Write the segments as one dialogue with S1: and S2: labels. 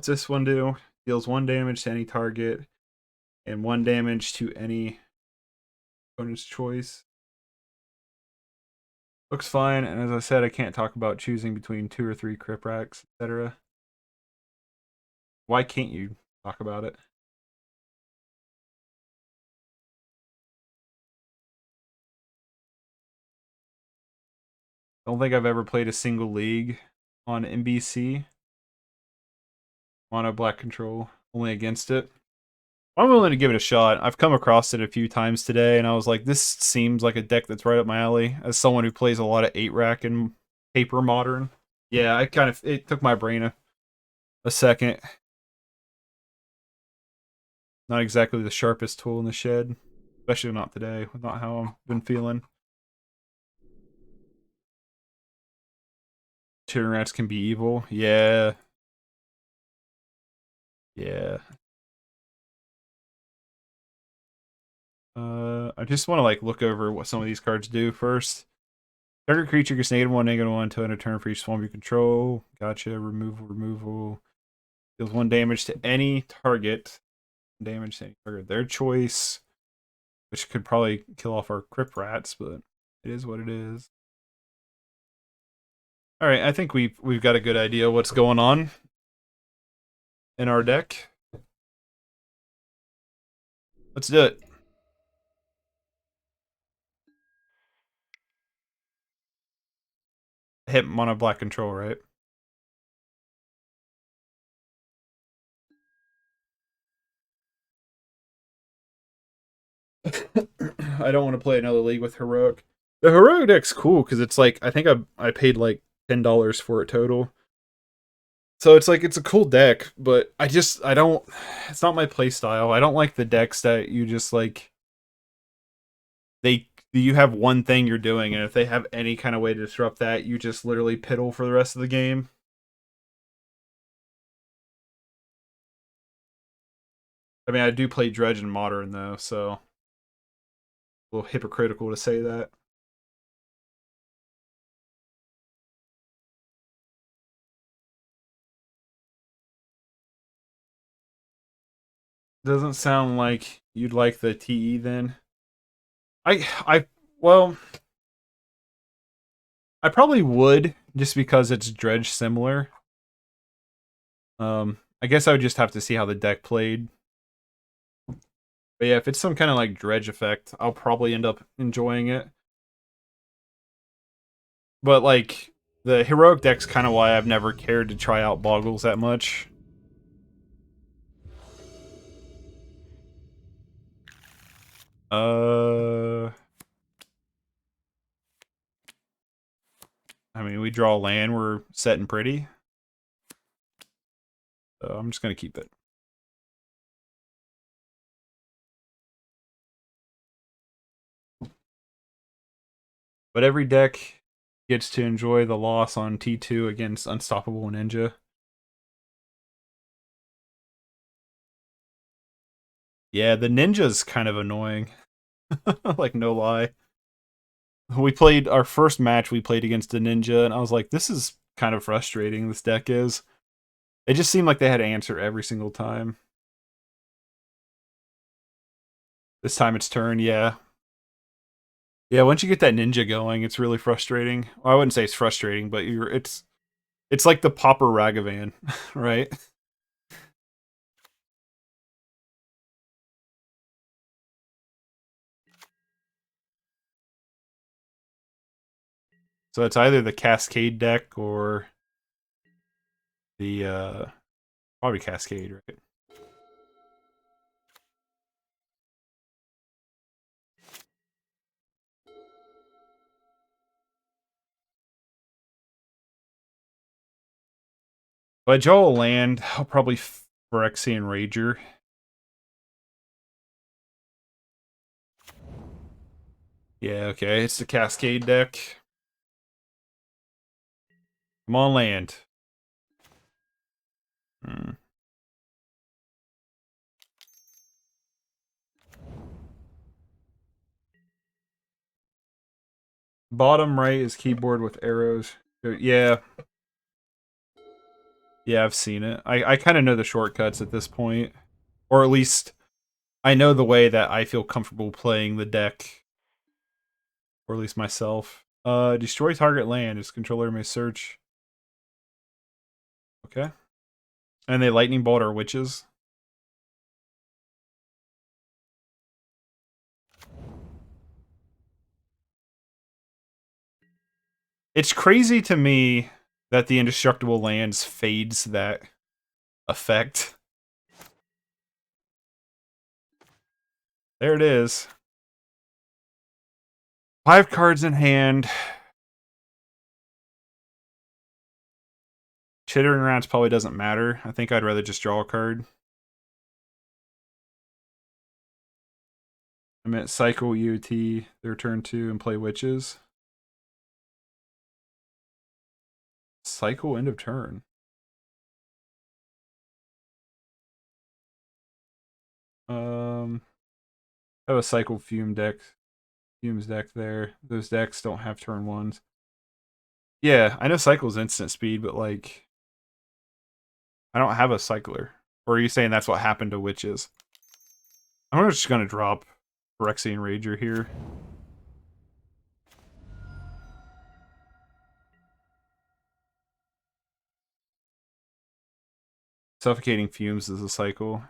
S1: What's this one do? Deals 1 damage to any target and 1 damage to any opponent's choice. Looks fine, and as I said, I can't talk about choosing between 2 or 3 crit racks, etc. Why can't you talk about it? I don't think I've ever played a single league on NBC. Mono black control, only against it. I'm willing to give it a shot. I've come across it a few times today, and I was like, this seems like a deck that's right up my alley. As someone who plays a lot of 8-rack and paper modern. Yeah, it took my brain a second. Not exactly the sharpest tool in the shed. Especially not today, not how I've been feeling. Chittering rats can be evil. Yeah. Yeah. I just want to like look over what some of these cards do first. Target creature gets -1, -1 until end of turn for each swarm you control. Gotcha. Removal. Deals 1 damage to any target. Damage to any target. Their choice. Which could probably kill off our crypt rats, but it is what it is. Alright, I think we've got a good idea what's going on in our deck. Let's do it. Hit mono black control, right? I don't want to play another league with heroic. The heroic deck's cool because it's like I think I paid like $10 for it total. So it's like it's a cool deck, but I don't. It's not my play style. I don't like the decks that you just like. You have one thing you're doing, and if they have any kind of way to disrupt that, you just literally piddle for the rest of the game. I mean, I do play Dredge and Modern though, so a little hypocritical to say that. Doesn't sound like you'd like the TE then. Well, I probably would just because it's Dredge similar. I guess I would just have to see how the deck played. But yeah, if it's some kind of like Dredge effect, I'll probably end up enjoying it. But like the heroic deck's kind of why I've never cared to try out Boggles that much. I mean, we draw land, we're set and pretty. So I'm just gonna keep it. But every deck gets to enjoy the loss on T2 against Unstoppable Ninja. Yeah, the Ninja's kind of annoying. Like, no lie. We played our first match, we played against the Ninja, and I was like, this is kind of frustrating, this deck is. It just seemed like they had to answer every single time. This time it's turn, yeah. Yeah, once you get that Ninja going, it's really frustrating. Well, I wouldn't say it's frustrating, but it's like the Pauper Ragavan, right? So it's either the Cascade deck or the probably Cascade, right? If I draw a land, I'll probably Phyrexian Rager. Yeah, okay, it's the Cascade deck. Come on, land. Hmm. Bottom right is keyboard with arrows. Yeah. Yeah, I've seen it. I kind of know the shortcuts at this point. Or at least I know the way that I feel comfortable playing the deck. Or at least myself. Destroy target land. Its controller may search. Okay. And they lightning bolt our witches. It's crazy to me that the indestructible lands fades that effect. There it is. 5 cards in hand. Chittering Rats probably doesn't matter. I think I'd rather just draw a card. I meant cycle UT their turn 2 and play witches. Cycle end of turn. I have a cycle fumes deck there. Those decks don't have turn 1s. Yeah, I know cycle's instant speed, but like I don't have a cycler. Or are you saying that's what happened to witches? I'm just gonna drop Phyrexian Rager here. Suffocating Fumes is a cycle.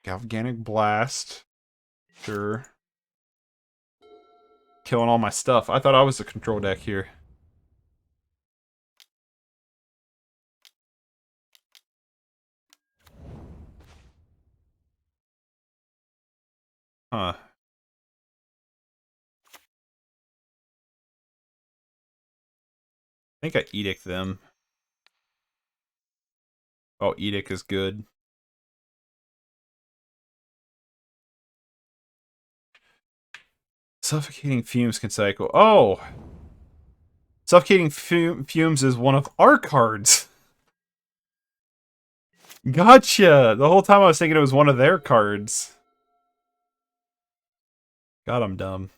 S1: Galvanic Blast. Sure. Killing all my stuff. I thought I was the control deck here. Huh. I think I Edict them. Oh, Edict is good. Suffocating Fumes can cycle. Oh! Suffocating Fumes is one of our cards. Gotcha! The whole time I was thinking it was one of their cards. God, I'm dumb.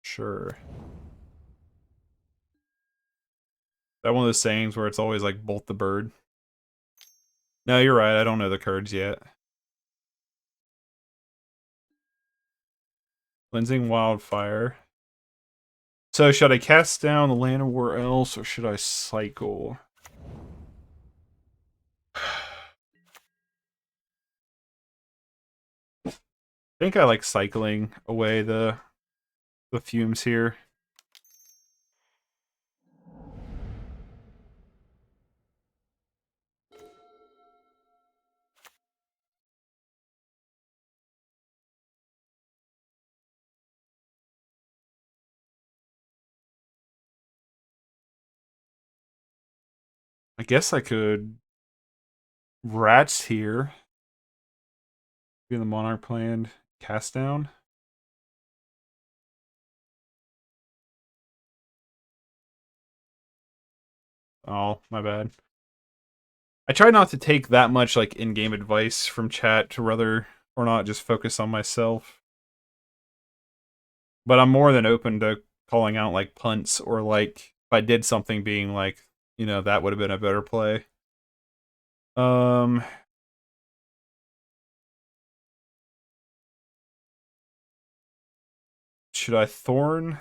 S1: Sure. That one of those sayings where it's always like bolt the bird? No, you're right. I don't know the cards yet. Cleansing Wildfire. So should I cast down the Land of War else, or should I cycle? I think I like cycling away the fumes here. I guess I could Rats here. Be in the Monarch planned. Cast down. Oh, my bad. I try not to take that much like in-game advice from chat to rather or not just focus on myself. But I'm more than open to calling out like punts or like if I did something being like, you know, that would have been a better play. Should I Thorn?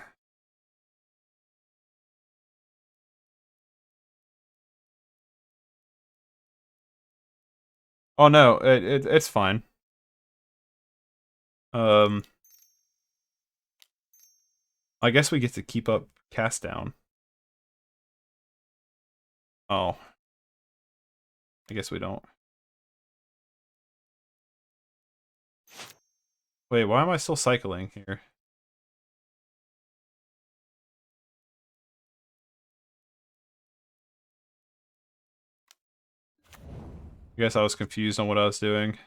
S1: Oh no, it's fine. I guess we get to keep up cast down. Oh. I guess we don't. Wait, why am I still cycling here? I guess I was confused on what I was doing.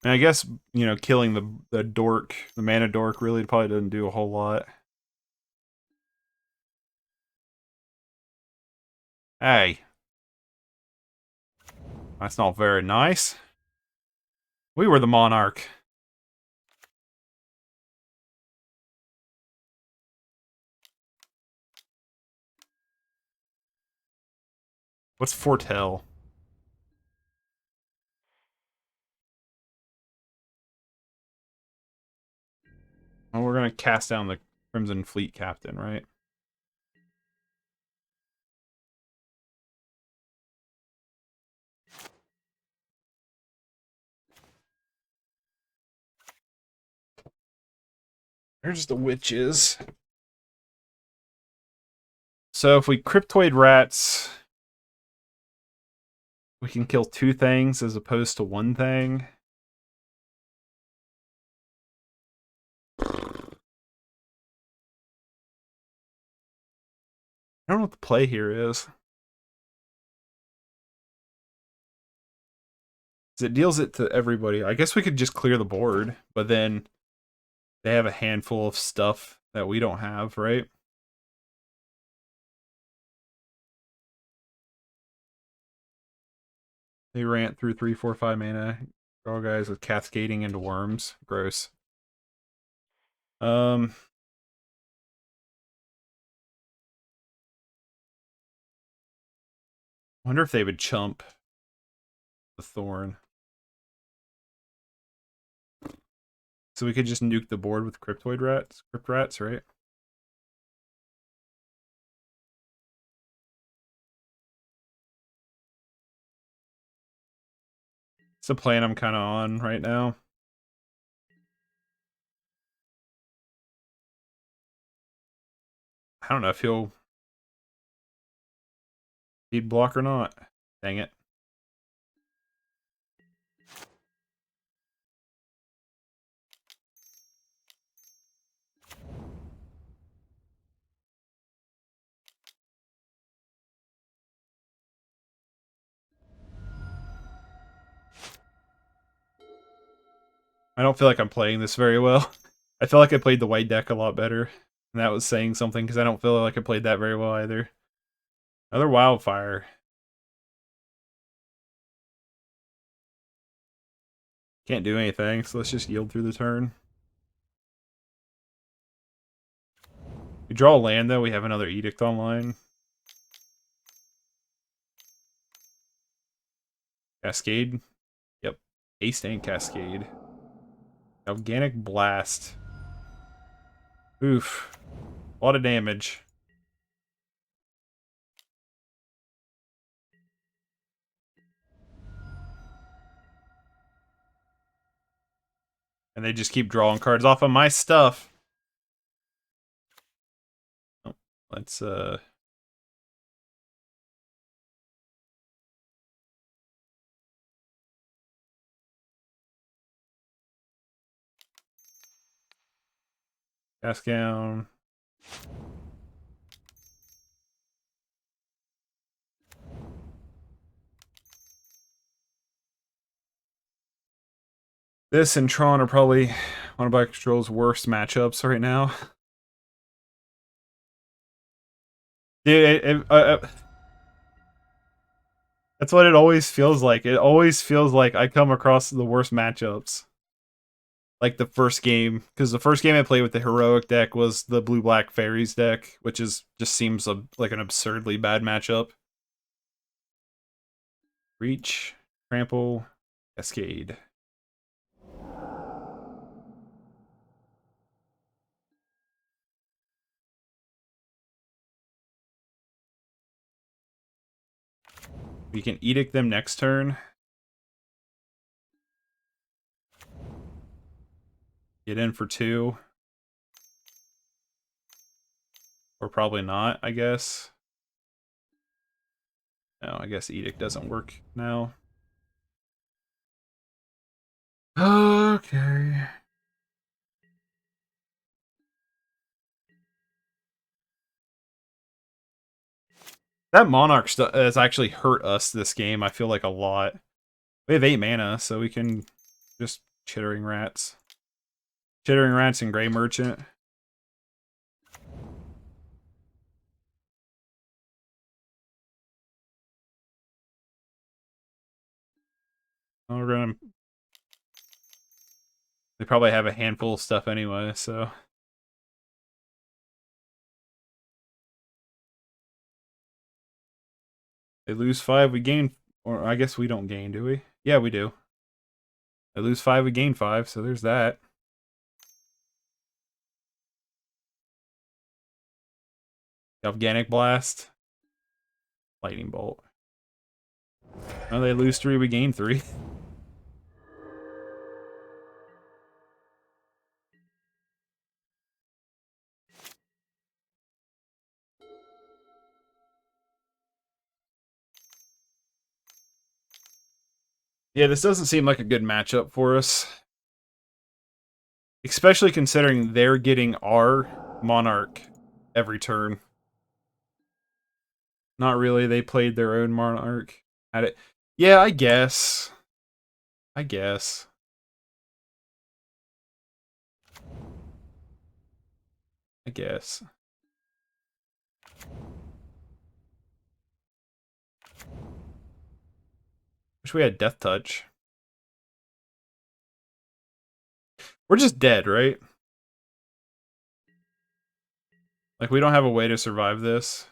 S1: And I guess, you know, killing the dork, the mana dork, really probably doesn't do a whole lot. Hey. That's not very nice. We were the monarch. What's foretell? Well, we're gonna cast down the Crimson Fleet Captain, right? There's the witches. So if we Cryptoid Rats, we can kill 2 things as opposed to 1 thing. I don't know what the play here is. It deals it to everybody. I guess we could just clear the board, but then they have a handful of stuff that we don't have, right? They rant through 3, 4, 5 mana. All guys with cascading into worms. Gross. Um, wonder if they would chump the thorn. So we could just nuke the board with crypt rats, right? It's a plan I'm kind of on right now. I don't know if he'll speed block or not. Dang it. I don't feel like I'm playing this very well. I feel like I played the white deck a lot better. And that was saying something because I don't feel like I played that very well either. Another Wildfire. Can't do anything, so let's just yield through the turn. We draw a land, though. We have another Edict online. Cascade. Yep. Haste and Cascade. Organic Blast. Oof. A lot of damage. And they just keep drawing cards off of my stuff. Oh, let's, cast down. This and Tron are probably one of Black Control's worst matchups right now. Dude, that's what it always feels like. It always feels like I come across the worst matchups. Like the first game, because the first game I played with the heroic deck was the blue-black fairies deck, which is just seems like an absurdly bad matchup. Reach, trample, cascade. We can edict them next turn. Get in for 2. Or probably not, I guess. No, I guess edict doesn't work now. Okay. That Monarch stuff has actually hurt us this game, I feel like, a lot. We have 8 mana, so we can just Chittering Rats. Chittering Rats and Gray Merchant. Oh, we're gonna... They probably have a handful of stuff anyway, so... They lose 5, we gain... Or I guess we don't gain, do we? Yeah, we do. They lose 5, we gain 5, so there's that. Galvanic Blast. Lightning Bolt. Oh, they lose 3, we gain 3. Yeah, this doesn't seem like a good matchup for us. Especially considering they're getting our Monarch every turn. Not really, they played their own Monarch. Had it. Yeah, I guess. I guess. I guess. Wish we had Death Touch. We're just dead, right? Like, we don't have a way to survive this.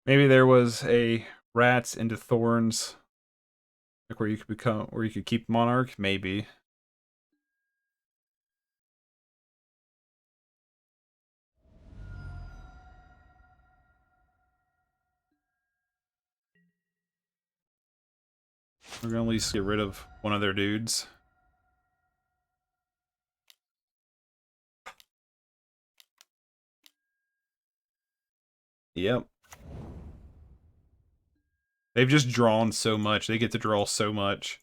S1: Maybe there was a Rats into Thorns, like where you could keep Monarch. Maybe. We're gonna at least get rid of one of their dudes. Yep. They've just drawn so much. They get to draw so much.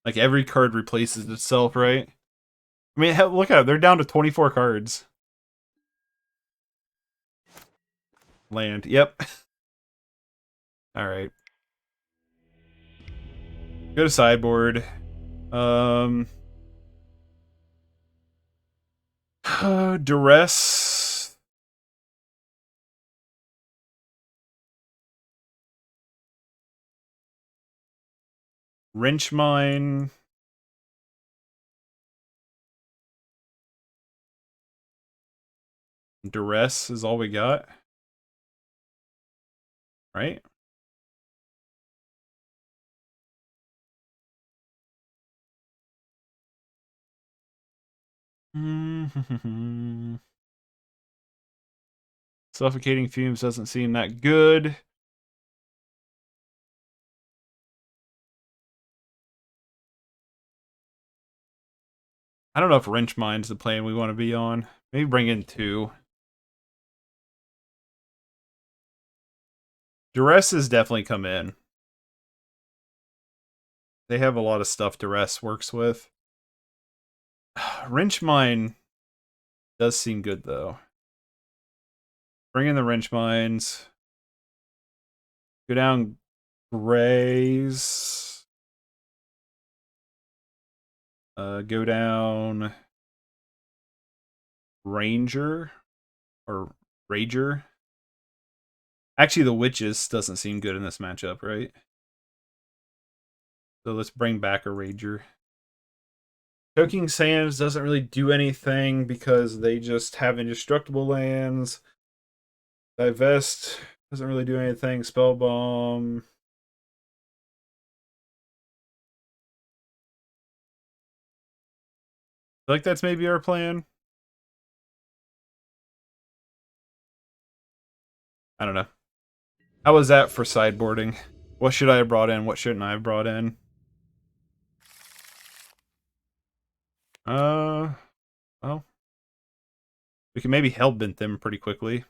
S1: Like, every card replaces itself, right? I mean, hell, look at it. They're down to 24 cards. Land. Yep. Alright. Go to sideboard. Duress. Wrench Mine. Duress is all we got. Right? Suffocating Fumes doesn't seem that good. I don't know if Wrench Mine's the plane we want to be on. Maybe bring in 2. Duress has definitely come in. They have a lot of stuff Duress works with. Wrench Mine does seem good, though. Bring in the Wrench Mines. Go down Grays. Go down Ranger. Or Rager. Actually, the Witches doesn't seem good in this matchup, right? So let's bring back a Rager. Choking Sands doesn't really do anything because they just have indestructible lands. Divest doesn't really do anything. Spell Bomb. I feel like that's maybe our plan. I don't know. How was that for sideboarding? What should I have brought in? What shouldn't I have brought in? Well, we can maybe hellbent them pretty quickly.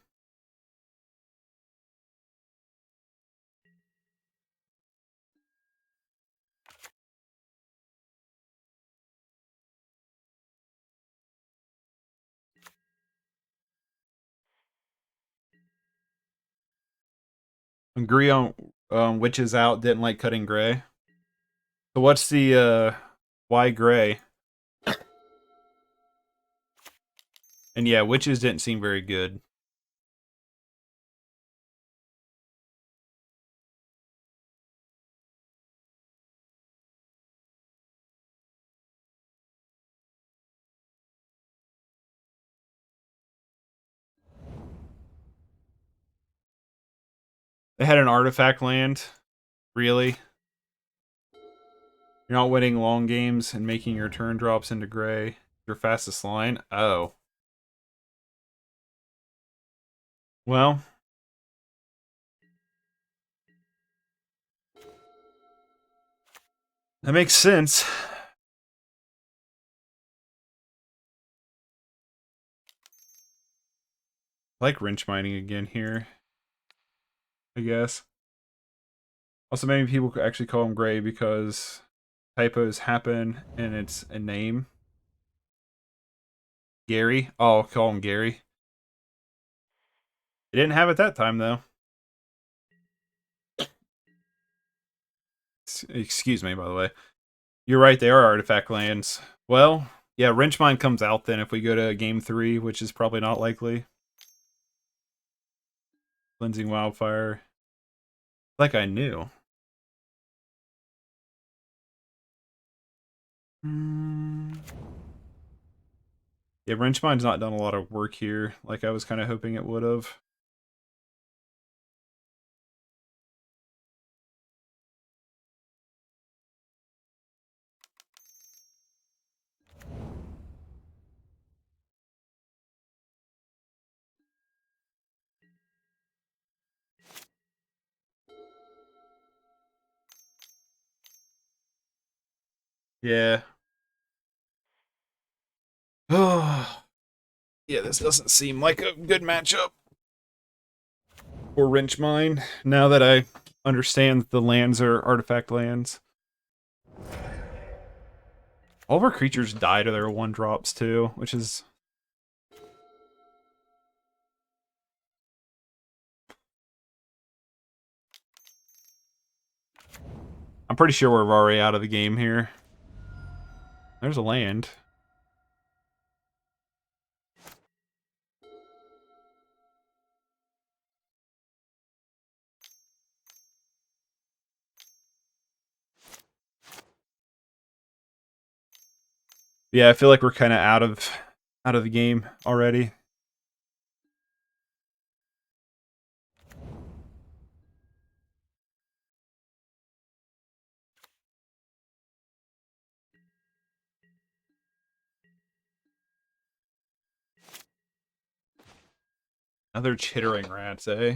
S1: Agree on witches out. Didn't like cutting gray. So what's the why gray? And yeah, witches didn't seem very good. They had an artifact land. Really? You're not winning long games and making your turn drops into gray. Your fastest line? Oh. Well. That makes sense. I like wrench mining again here, I guess. Also, many people could actually call him gray because typos happen and it's a name. Gary? Oh, I'll call him Gary. They didn't have it that time, though. Excuse me, by the way. You're right, they are artifact lands. Well, yeah, Wrenchmine comes out then if we go to game 3, which is probably not likely. Cleansing Wildfire. Like I knew. Yeah, Wrenchmine's not done a lot of work here, like I was kind of hoping it would have. Yeah. Oh. Yeah, this doesn't seem like a good matchup for Wrenchmine, now that I understand that the lands are artifact lands. All of our creatures die to their 1-drops too, which is... I'm pretty sure we're already out of the game here. There's a land. Yeah, I feel like we're kind of out of the game already. Another chittering rats, eh?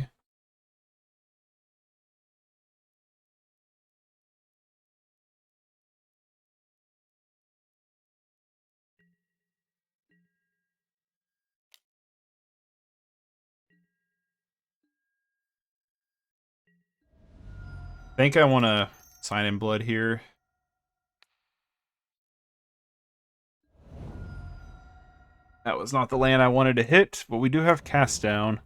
S1: I think I want to sign in blood here. That was not the land I wanted to hit, but we do have cast down.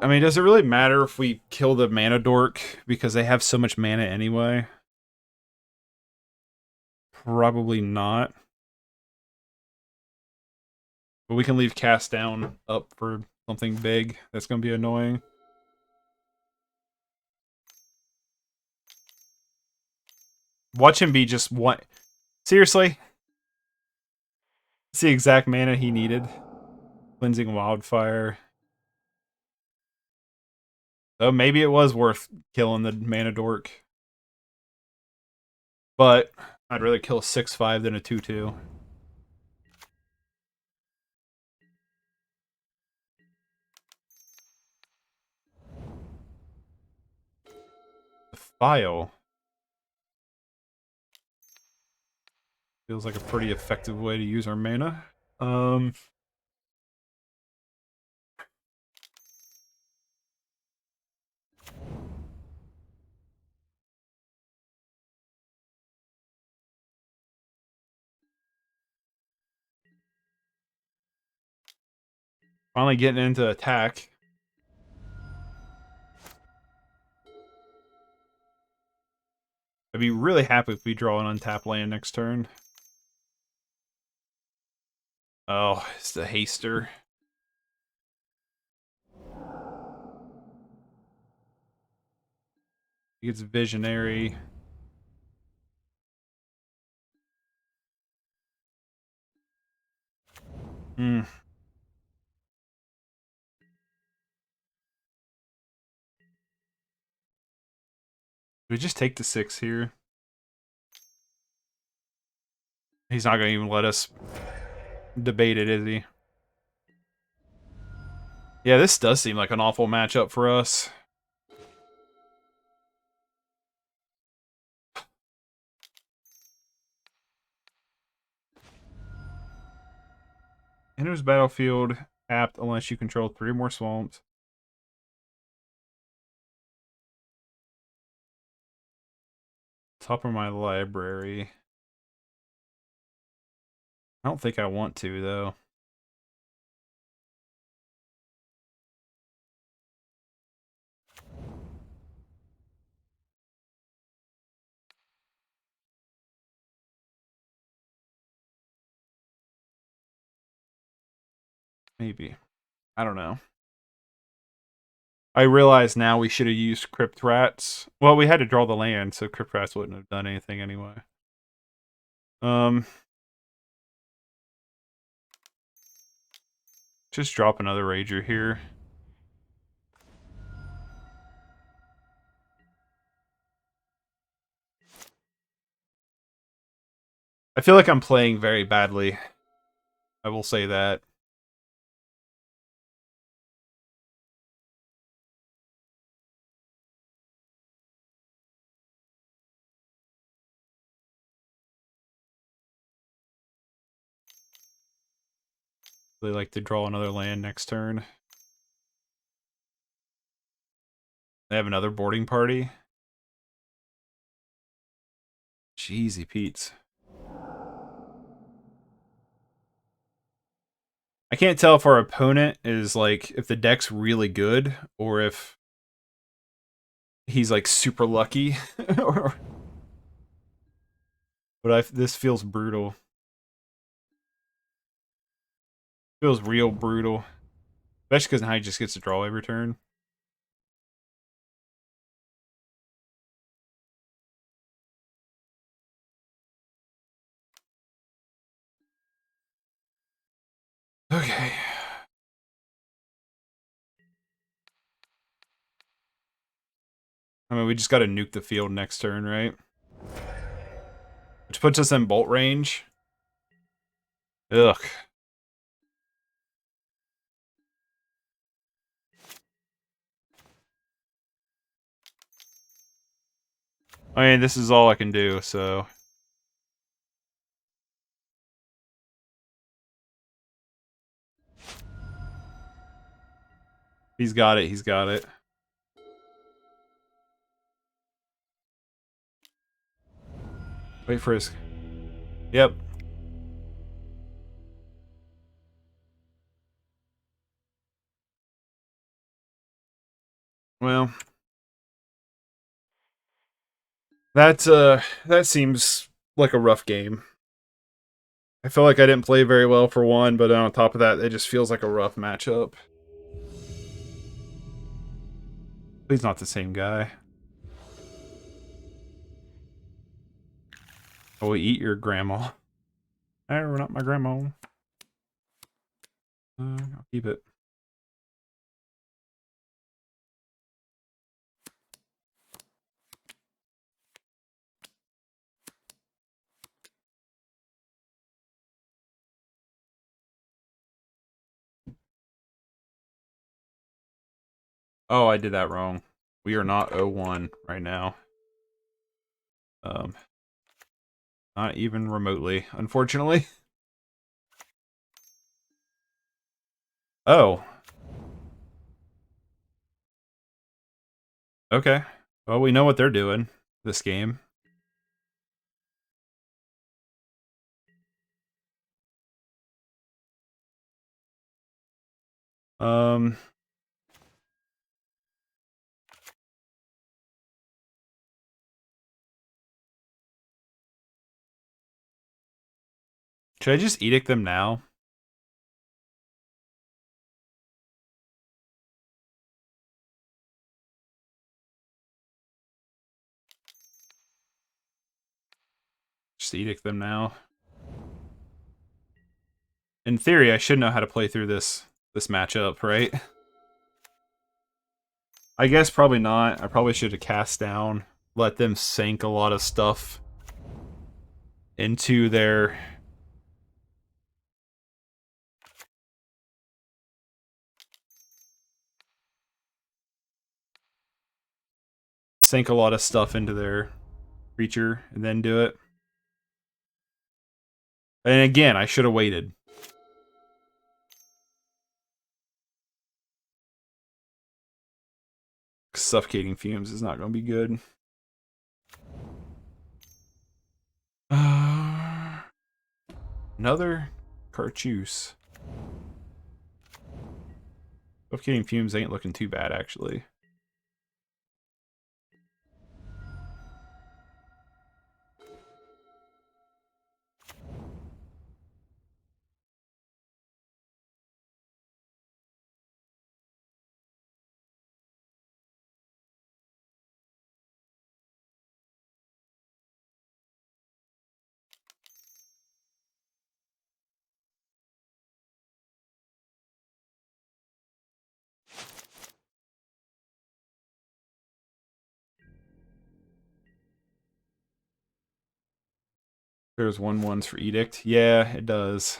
S1: I mean, does it really matter if we kill the mana dork because they have so much mana anyway? Probably not. But we can leave cast down up for something big that's going to be annoying. Watch him be just one. Seriously? It's the exact mana he needed. Cleansing Wildfire. So maybe it was worth killing the mana dork. But I'd rather kill a 6/5 than a 2/2. The file feels like a pretty effective way to use our mana. Finally getting into attack. I'd be really happy if we draw an untapped land next turn. Oh, it's the haster. He gets visionary. Hmm. We just take the 6 here. He's not going to even let us debate it, is he? Yeah, this does seem like an awful matchup for us. Enters battlefield tapped unless you control 3 more swamps. Top of my library. I don't think I want to, though. Maybe. I don't know. I realize now we should have used Crypt Rats. Well, we had to draw the land, so Crypt Rats wouldn't have done anything anyway. Just drop another Rager here. I feel like I'm playing very badly. I will say that. They like to draw another land next turn. They have another boarding party. Jeezy Pete's. I can't tell if our opponent is like, if the deck's really good, or if he's like super lucky. But this feels brutal. Feels real brutal. Especially because now he just gets to draw every turn. Okay. I mean, we just gotta nuke the field next turn, right? Which puts us in bolt range. Ugh. I mean, this is all I can do, so... He's got it, he's got it. Wait for his... Yep. Well... that seems like a rough game. I feel like I didn't play very well for one, but on top of that, it just feels like a rough matchup. He's not the same guy. Oh, eat your grandma. No, not my grandma. I'll keep it. Oh, I did that wrong. We are not 0-1 right now. Not even remotely, unfortunately. Oh. Okay. Well, we know what they're doing this game. Um... Should I just edict them now? Just edict them now. In theory, I should know how to play through this matchup, right? I guess probably not. I probably should have cast down, let them sink a lot of stuff into their... Sink a lot of stuff into their creature and then do it. And again, I should have waited. Suffocating fumes is not going to be good. Another Cartuse. Suffocating fumes ain't looking too bad, actually. There's 1/1s for Edict. Yeah, it does.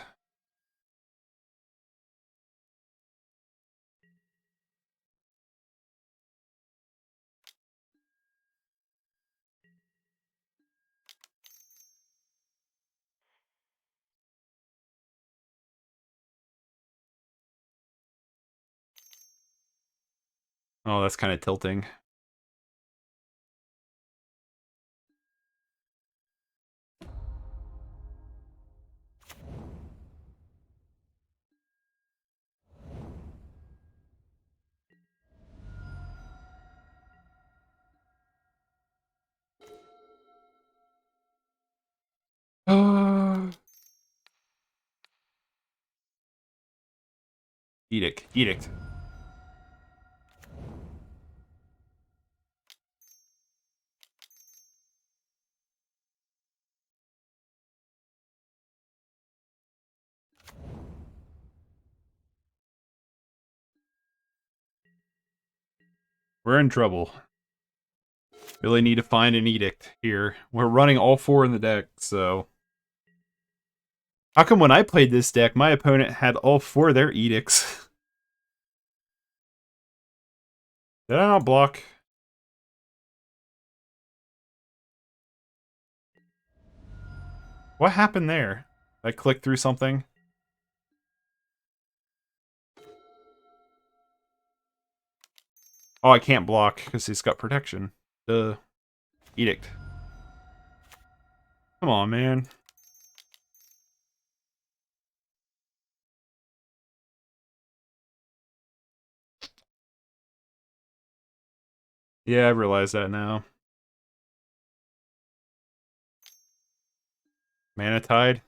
S1: Oh, that's kind of tilting. Edict. Edict. We're in trouble. Really need to find an Edict here. We're running all 4 in the deck, so... How come when I played this deck, my opponent had all 4 of their Edicts? Did I not block? What happened there? I clicked through something? Oh, I can't block because he's got protection. Edict. Come on, man. Yeah, I realize that now. Mana Tide.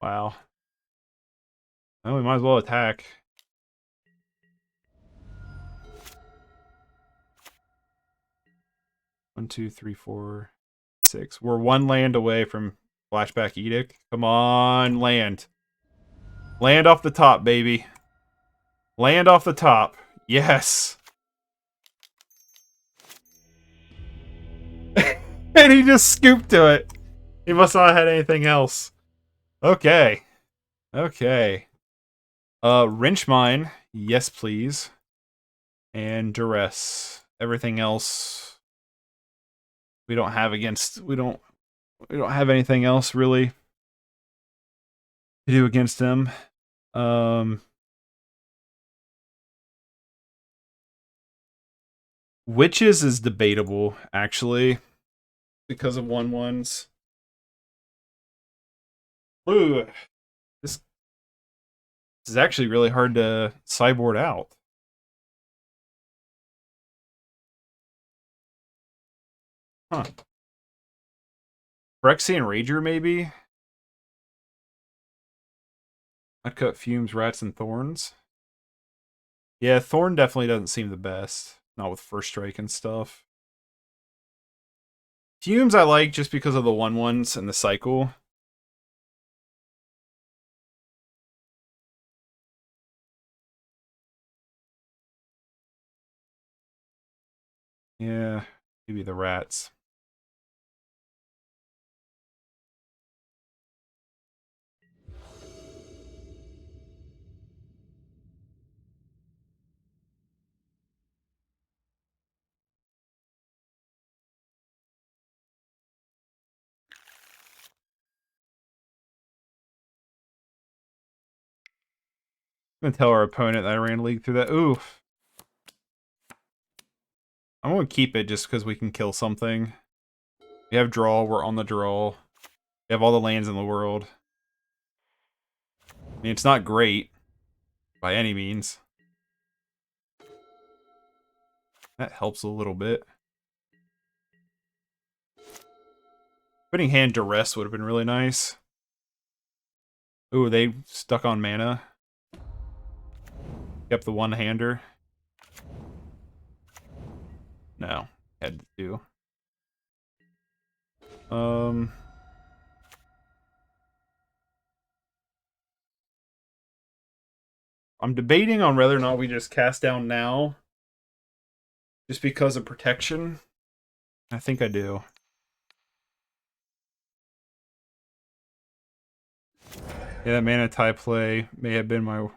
S1: Wow. Well, we might as well attack. One, two, three, four, 6. We're 1 land away from Flashback Edict. Come on, land. Land off the top, baby. Land off the top. Yes. And he just scooped to it. He must not have had anything else. Okay. Okay. Wrench Mine, yes please. And Duress. Everything else we don't have against we don't have anything else really to do against them. Witches is debatable, actually, because of 1/1s. Ooh, this is actually really hard to sideboard out. Huh. Phyrexian Rager, maybe? I'd cut Fumes, Rats, and Thorns. Yeah, Thorn definitely doesn't seem the best. Not with First Strike and stuff. Fumes I like just because of the 1/1s and the cycle. Yeah, maybe the Rats. I'm gonna tell our opponent that I ran League through that. Ooh. I'm gonna keep it just because we can kill something. We have draw, we're on the draw. We have all the lands in the world. I mean, it's not great by any means. That helps a little bit. Putting hand Duress would have been really nice. Ooh, they stuck on mana. Kept the one-hander. No, had to. I'm debating on whether or not we just cast down now. Just because of protection. I think I do. Yeah, that Mana tie play may have been my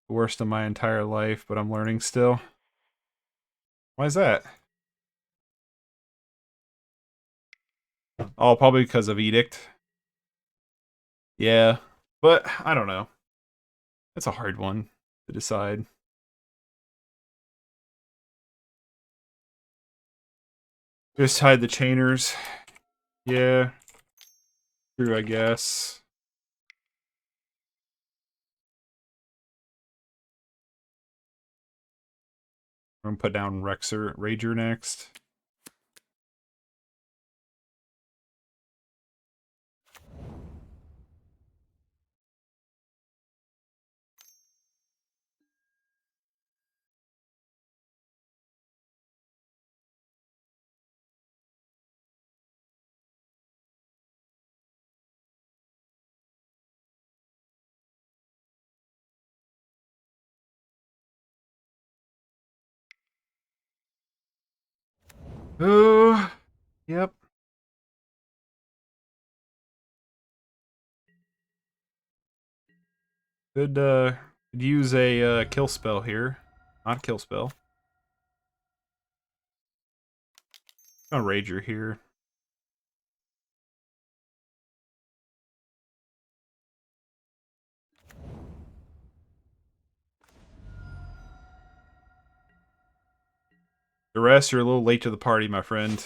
S1: worst of my entire life, but I'm learning still. Why is that? Oh, probably because of Edict. Yeah, but I don't know. It's a hard one to decide. Just hide the chainers. Yeah. True, I guess. I'm gonna put down Rager next. Oh, yep. Could use a kill spell here. Not a kill spell. A Rager here. The rest, you're a little late to the party, my friend.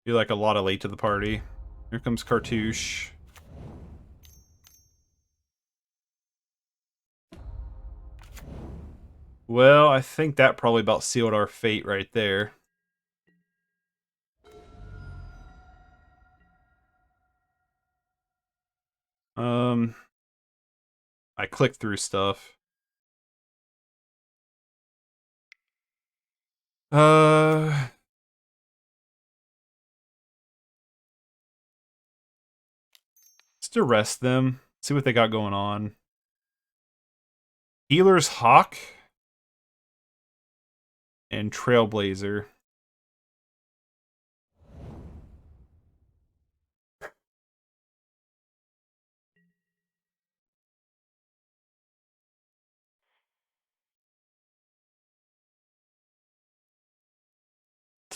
S1: You're like a lot of late to the party. Here comes Cartouche. Well, I think that probably about sealed our fate right there. I clicked through stuff. Let's arrest them. See what they got going on. Healer's Hawk and Trailblazer.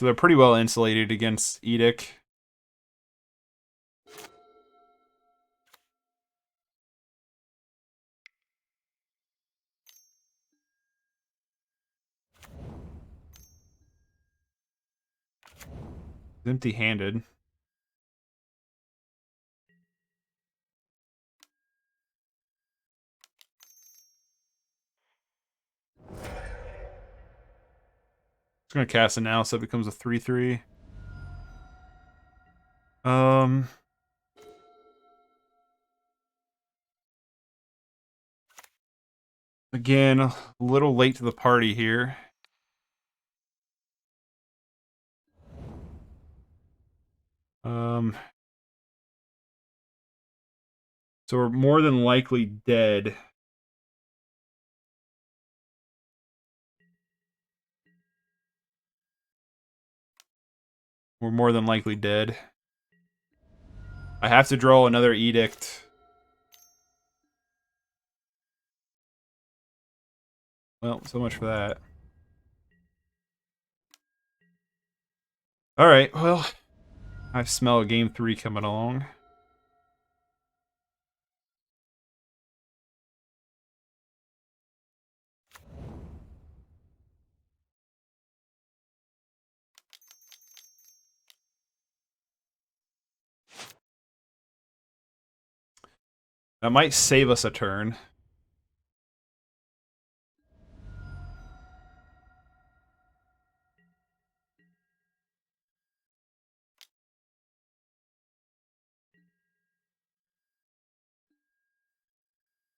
S1: So they're pretty well insulated against Edict. Empty-handed. It's gonna cast it now, so it becomes a 3/3. Again, a little late to the party here. So we're more than likely dead. We're more than likely dead. I have to draw another Edict. Well, so much for that. Alright, well, I smell game 3 coming along. That might save us a turn.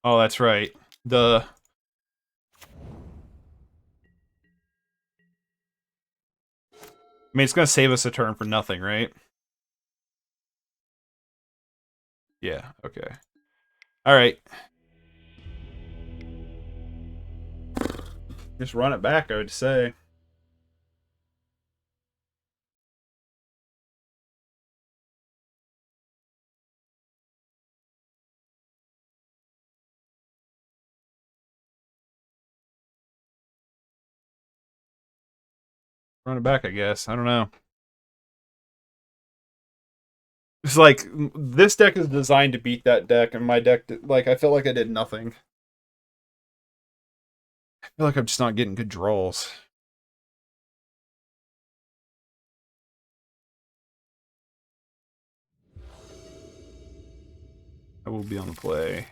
S1: Oh, that's right. I mean, it's gonna save us a turn for nothing, right? Yeah, okay. Alright. Just run it back, I would say. Run it back, I guess. I don't know. It's like, this deck is designed to beat that deck, and my deck, like, I felt like I did nothing. I feel like I'm just not getting good draws. I will be on the play.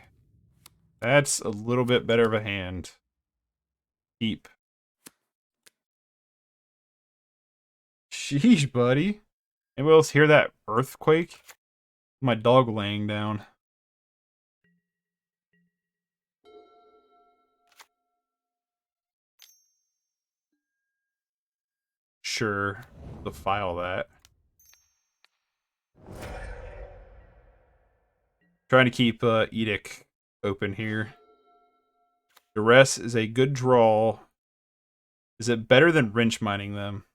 S1: That's a little bit better of a hand. Keep. Sheesh, buddy. Anybody else hear that earthquake? My dog laying down. Sure. To file that. Trying to keep Edict open here. Duress is a good draw. Is it better than wrench mining them?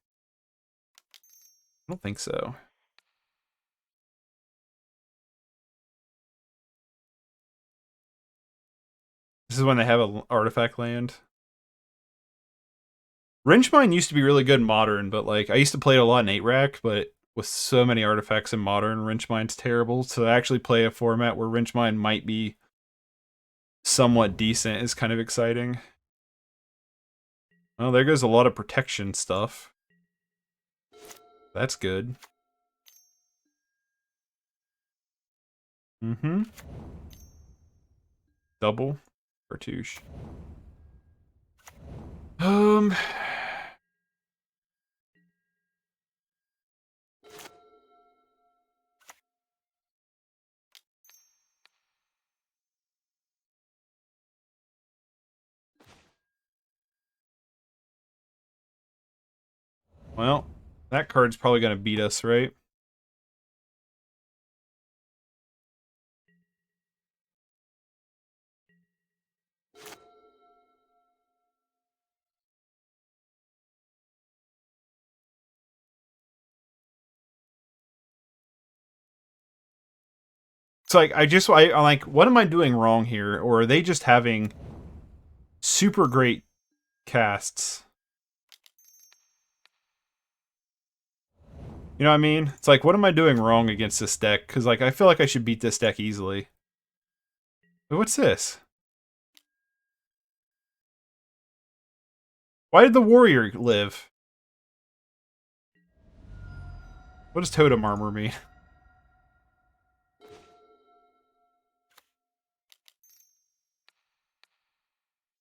S1: I don't think so. This is when they have an artifact land. Wrench mine used to be really good in Modern, but like I used to play it a lot in 8-rack, but with so many artifacts in Modern, wrench mine's terrible. So actually play a format where wrench mine might be somewhat decent is kind of exciting. Oh, there goes a lot of protection stuff. That's good. Mm-hmm. Double. Cartouche. Well, that card's probably going to beat us, right? It's like, I'm like, what am I doing wrong here? Or are they just having super great casts? You know what I mean? It's like, what am I doing wrong against this deck? Because, like, I feel like I should beat this deck easily. But what's this? Why did the warrior live? What does totem armor mean?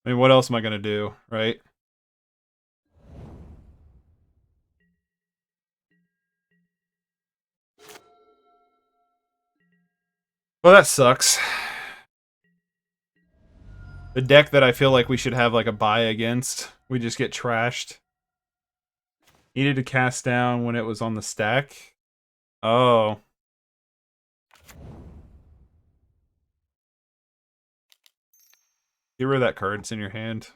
S1: I mean, what else am I gonna do, right? Well, that sucks. The deck that I feel like we should have like a buy against, we just get trashed. Needed to cast down when it was on the stack. Oh. Get rid of that card. It's in your hand.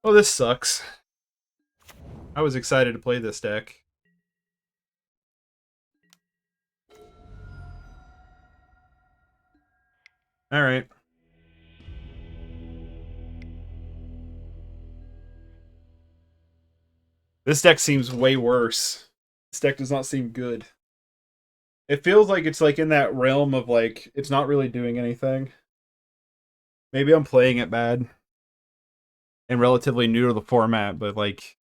S1: Oh, this sucks. I was excited to play this deck. Alright. This deck seems way worse. This deck does not seem good. It feels like it's like in that realm of like, it's not really doing anything. Maybe I'm playing it bad. And relatively new to the format, but like...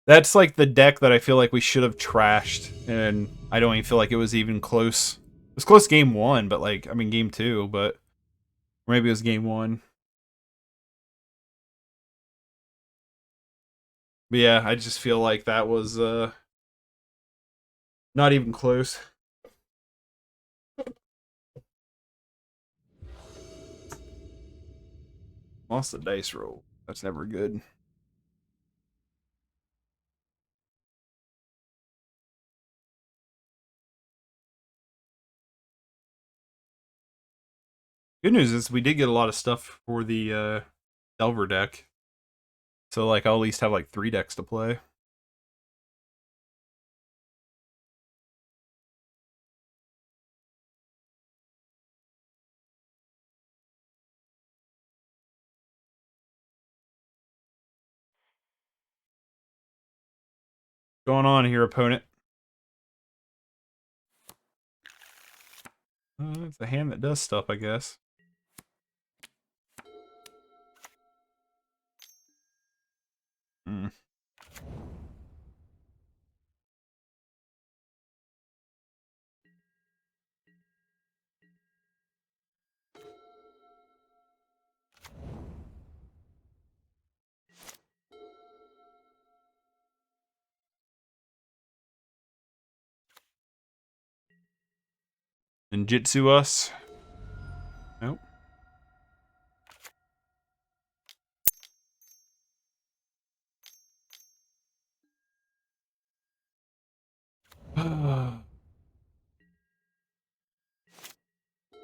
S1: That's like the deck that I feel like we should have trashed, and I don't even feel like it was even close. It was close game 1, but like, I mean game 2, but... Or maybe it was game 1. But yeah, I just feel like that was not even close. Lost the dice roll. That's never good. Good news is we did get a lot of stuff for the Delver deck. So like I'll at least have like 3 decks to play. Going on here, opponent? It's a hand that does stuff, I guess. Hmm. Ninjutsu us. Nope.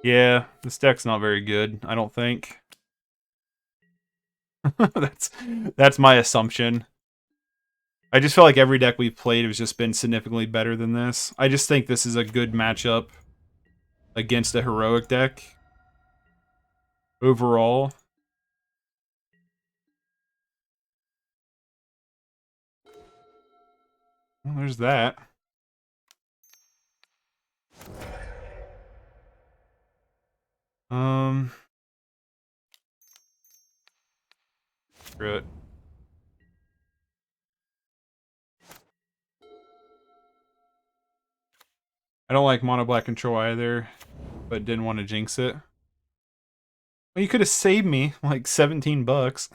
S1: Yeah, this deck's not very good, I don't think. that's that's my assumption. I just feel like every deck we've played has just been significantly better than this. I just think this is a good matchup against a heroic deck. Overall. Well, there's that. Screw it. I don't like mono black control either, but didn't want to jinx it. Well, you could have saved me like 17 bucks.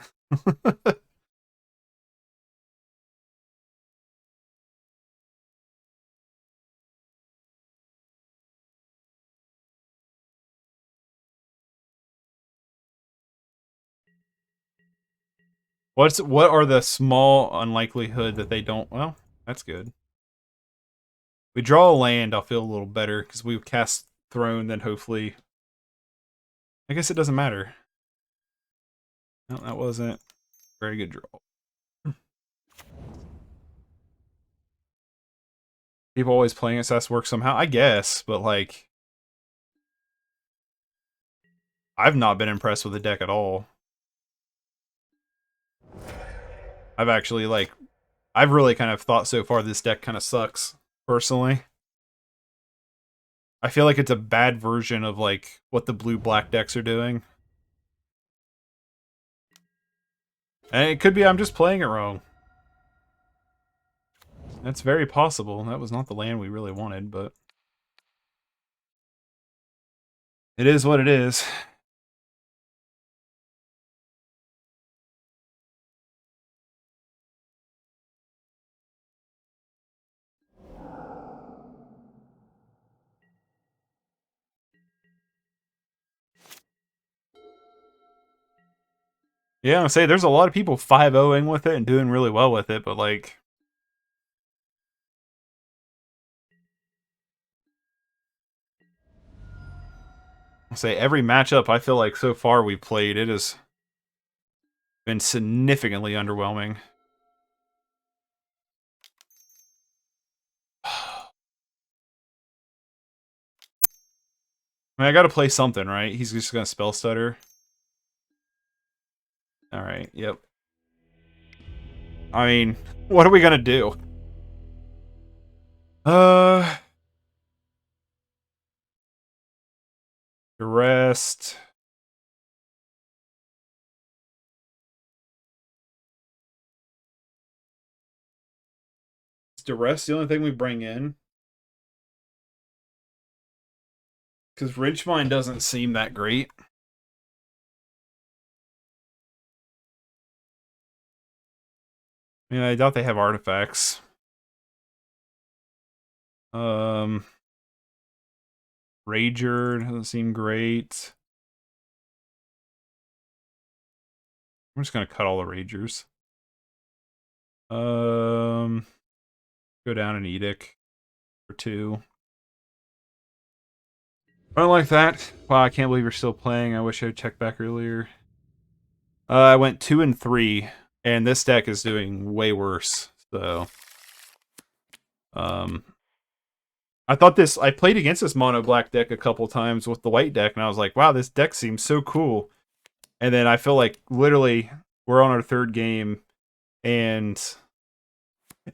S1: What are the small unlikelihood that they don't? Well, that's good. We draw a land, I'll feel a little better because we cast Throne, then hopefully I guess it doesn't matter. No, that wasn't very good draw. People always playing SS work somehow. I guess, but like, I've not been impressed with the deck at all. I've actually like, I've really kind of thought so far this deck kind of sucks, personally. I feel like it's a bad version of like what the blue-black decks are doing. And it could be I'm just playing it wrong. That's very possible. That was not the land we really wanted, but it is what it is. Yeah, I'm say there's a lot of people 5-0ing with it and doing really well with it, but like, I'll say every matchup I feel like so far we've played, it has been significantly underwhelming. I mean, I gotta play something, right? He's just gonna spell stutter. Alright, yep. I mean, what are we gonna do? The rest. Is the rest the only thing we bring in? Because Ridgemine doesn't seem that great. I mean, I doubt they have artifacts. Rager doesn't seem great. I'm just gonna cut all the Ragers. Go down an Edict for 2. I don't like that. Wow, I can't believe you're still playing. I wish I had checked back earlier. I went 2 and 3, and this deck is doing way worse. So, I thought this. I played against this mono black deck a couple times with the white deck, and I was like, wow, this deck seems so cool. And then I feel like literally we're on our 3rd game, and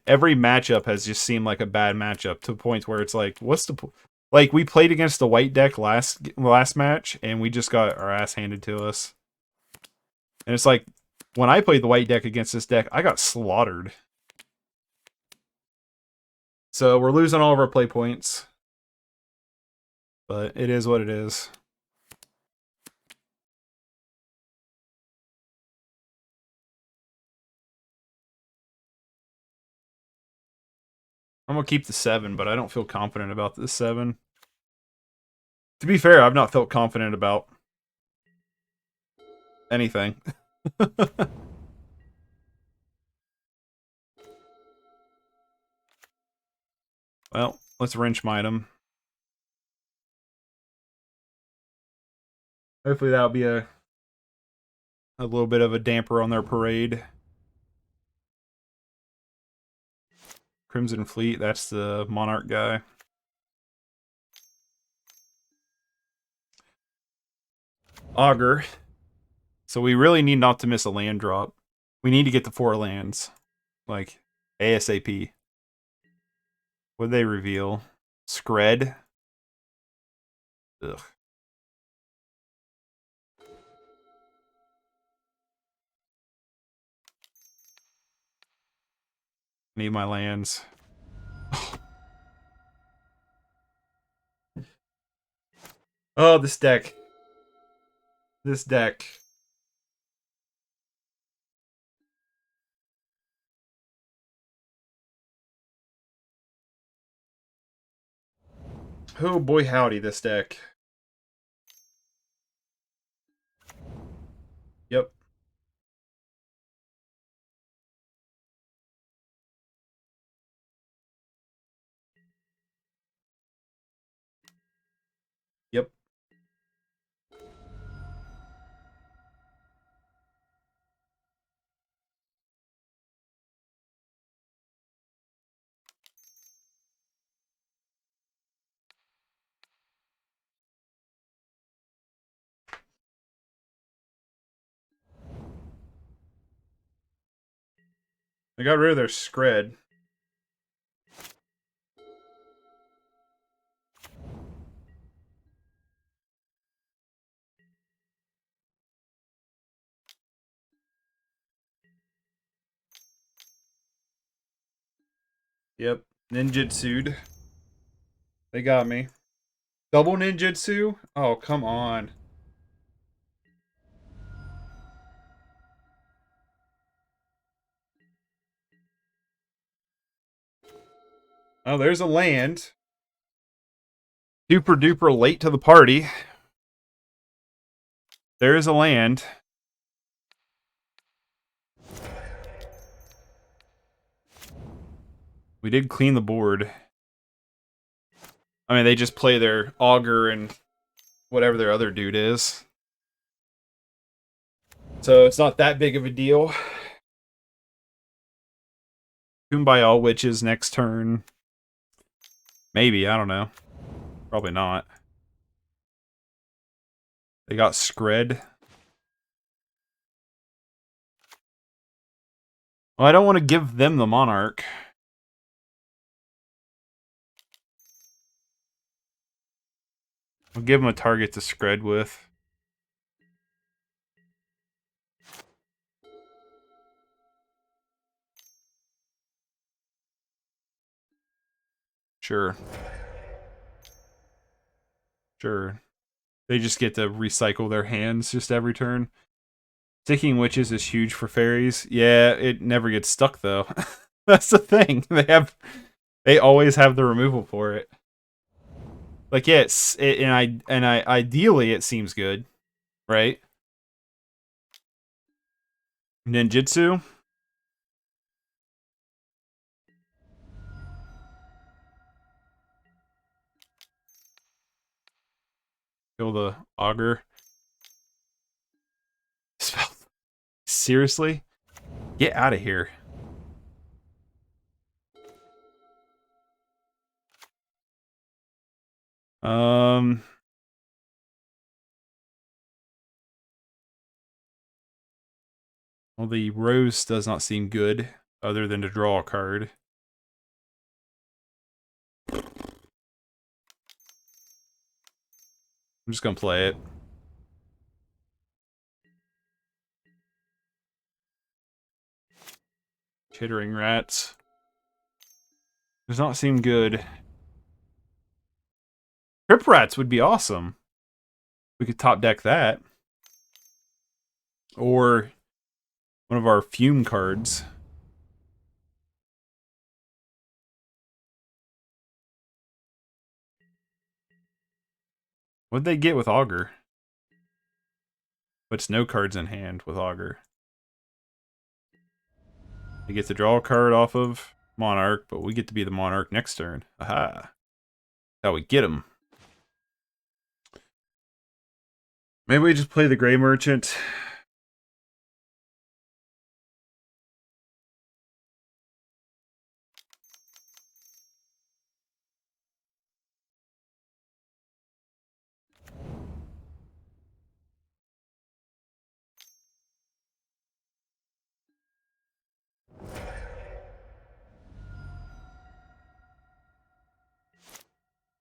S1: every matchup has just seemed like a bad matchup to the point where it's like, what's the like we played against the white deck last match, and we just got our ass handed to us. And it's like when I played the white deck against this deck, I got slaughtered. So we're losing all of our play points, but it is what it is. I'm gonna keep the 7, but I don't feel confident about this 7. To be fair, I've not felt confident about anything. Well, let's wrench mine them. Hopefully that'll be a little bit of a damper on their parade. Crimson Fleet, that's the Monarch guy. Augur. So we really need not to miss a land drop. We need to get the 4 lands. Like, ASAP. What'd they reveal? Skred? Ugh. Need my lands. Oh, this deck. This deck. Oh boy howdy, this deck. Yep. Yep. I got rid of their Skred. Yep. Ninjutsu'd. They got me. Double ninjutsu? Oh, come on. Oh, there's a land. Super duper late to the party. There is a land. We did clean the board. I mean, they just play their augur and whatever their other dude is. So it's not that big of a deal. Kumbaya all witches next turn. Maybe, I don't know. Probably not. They got Skred. Well, I don't want to give them the Monarch. I'll give them a target to Skred with. Sure. Sure. They just get to recycle their hands just every turn. Sticking Witches is huge for fairies. Yeah, it never gets stuck though. That's the thing. They always have the removal for it. Like yeah, ideally it seems good, right? Ninjutsu. Kill the augur. Spell. Seriously? Get out of here. Well, the rose does not seem good, other than to draw a card. I'm just gonna play it. Chittering rats. Does not seem good. Trip rats would be awesome. We could top deck that. Or one of our fume cards. What'd they get with augur? But it's no cards in hand with augur. They get to draw a card off of Monarch, but we get to be the Monarch next turn. Aha. How we get him. Maybe we just play the Grey Merchant.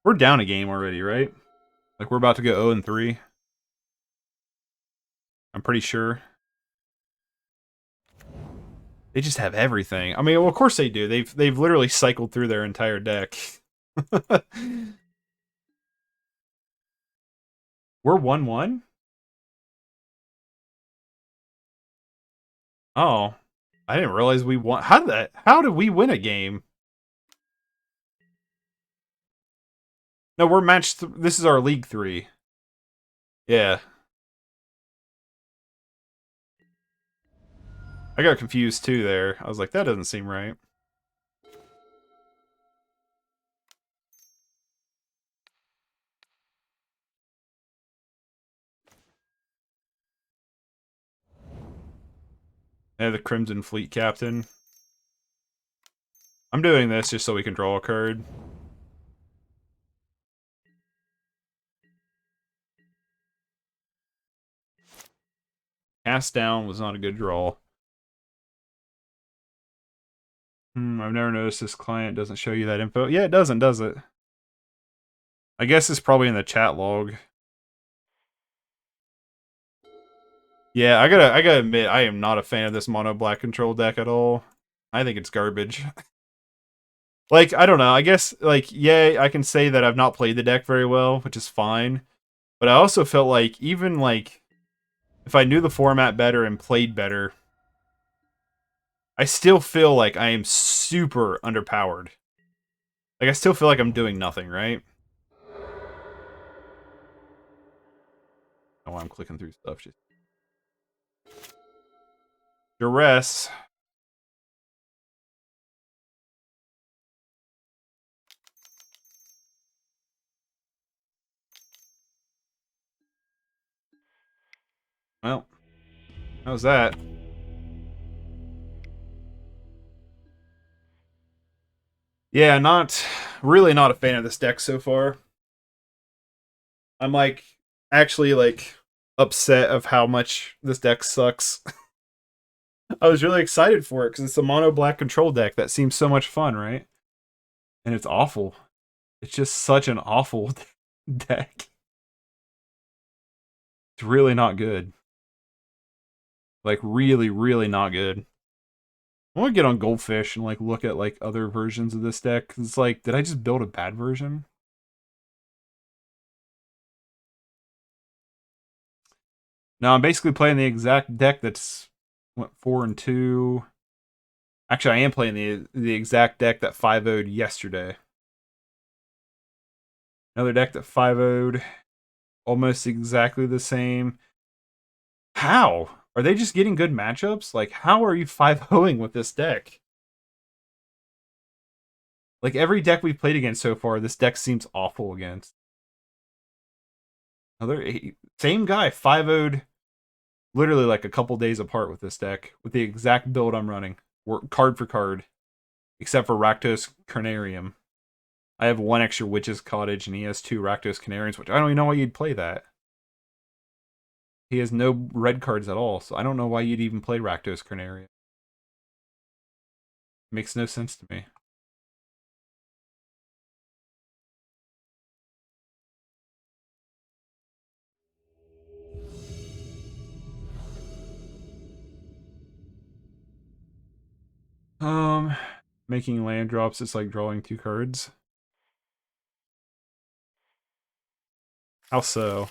S1: We're down a game already, right? Like we're about to go 0-3. I'm pretty sure. They just have everything. I mean, well, of course they do. They've literally cycled through their entire deck. We're 1-1? Oh. I didn't realize we won. How did we win a game? No, we're this is our League 3. Yeah. I got confused too there. I was like, that doesn't seem right. Yeah, the Crimson Fleet Captain. I'm doing this just so we can draw a card. Cast down was not a good draw. I've never noticed this client doesn't show you that info. Yeah, it doesn't, does it? I guess it's probably in the chat log. Yeah, I gotta admit, I am not a fan of this mono black control deck at all. I think it's garbage. Like, I don't know, I guess, like, yeah, I can say that I've not played the deck very well, which is fine. But I also felt like, even, like, if I knew the format better and played better, I still feel like I am super underpowered. Like, I still feel like I'm doing nothing, right? Oh, I'm clicking through stuff. Just duress. Well, how's that? Yeah, really not a fan of this deck so far. I'm like actually like upset of how much this deck sucks. I was really excited for it because it's a mono black control deck that seems so much fun, right? And it's awful. It's just such an awful deck. It's really not good. Like really, really not good. I want to get on Goldfish and like look at like other versions of this deck. It's like, did I just build a bad version? No, I'm basically playing the exact deck that's what 4-2. Actually, I am playing the exact deck that 5-0'd yesterday. Another deck that 5-0'd, almost exactly the same. How? Are they just getting good matchups? Like, how are you 5-0ing with this deck? Like, every deck we've played against so far, this deck seems awful against. Same guy, 5-0'd literally like a couple days apart with this deck, with the exact build I'm running, card for card, except for Rakdos Carnarium. I have one extra Witch's Cottage, and he has 2 Rakdos Canarians, which I don't even know why you'd play that. He has no red cards at all, so I don't know why you'd even play Rakdos Carnarium. Makes no sense to me. Making land drops is like drawing 2 cards. How so?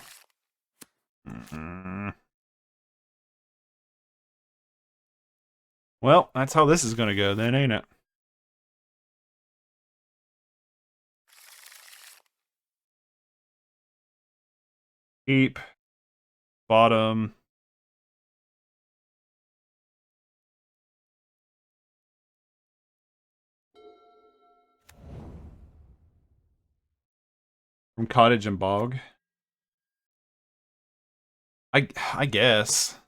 S1: Well, that's how this is gonna go then, ain't it? Keep. Bottom. From Cottage and Bog. I guess.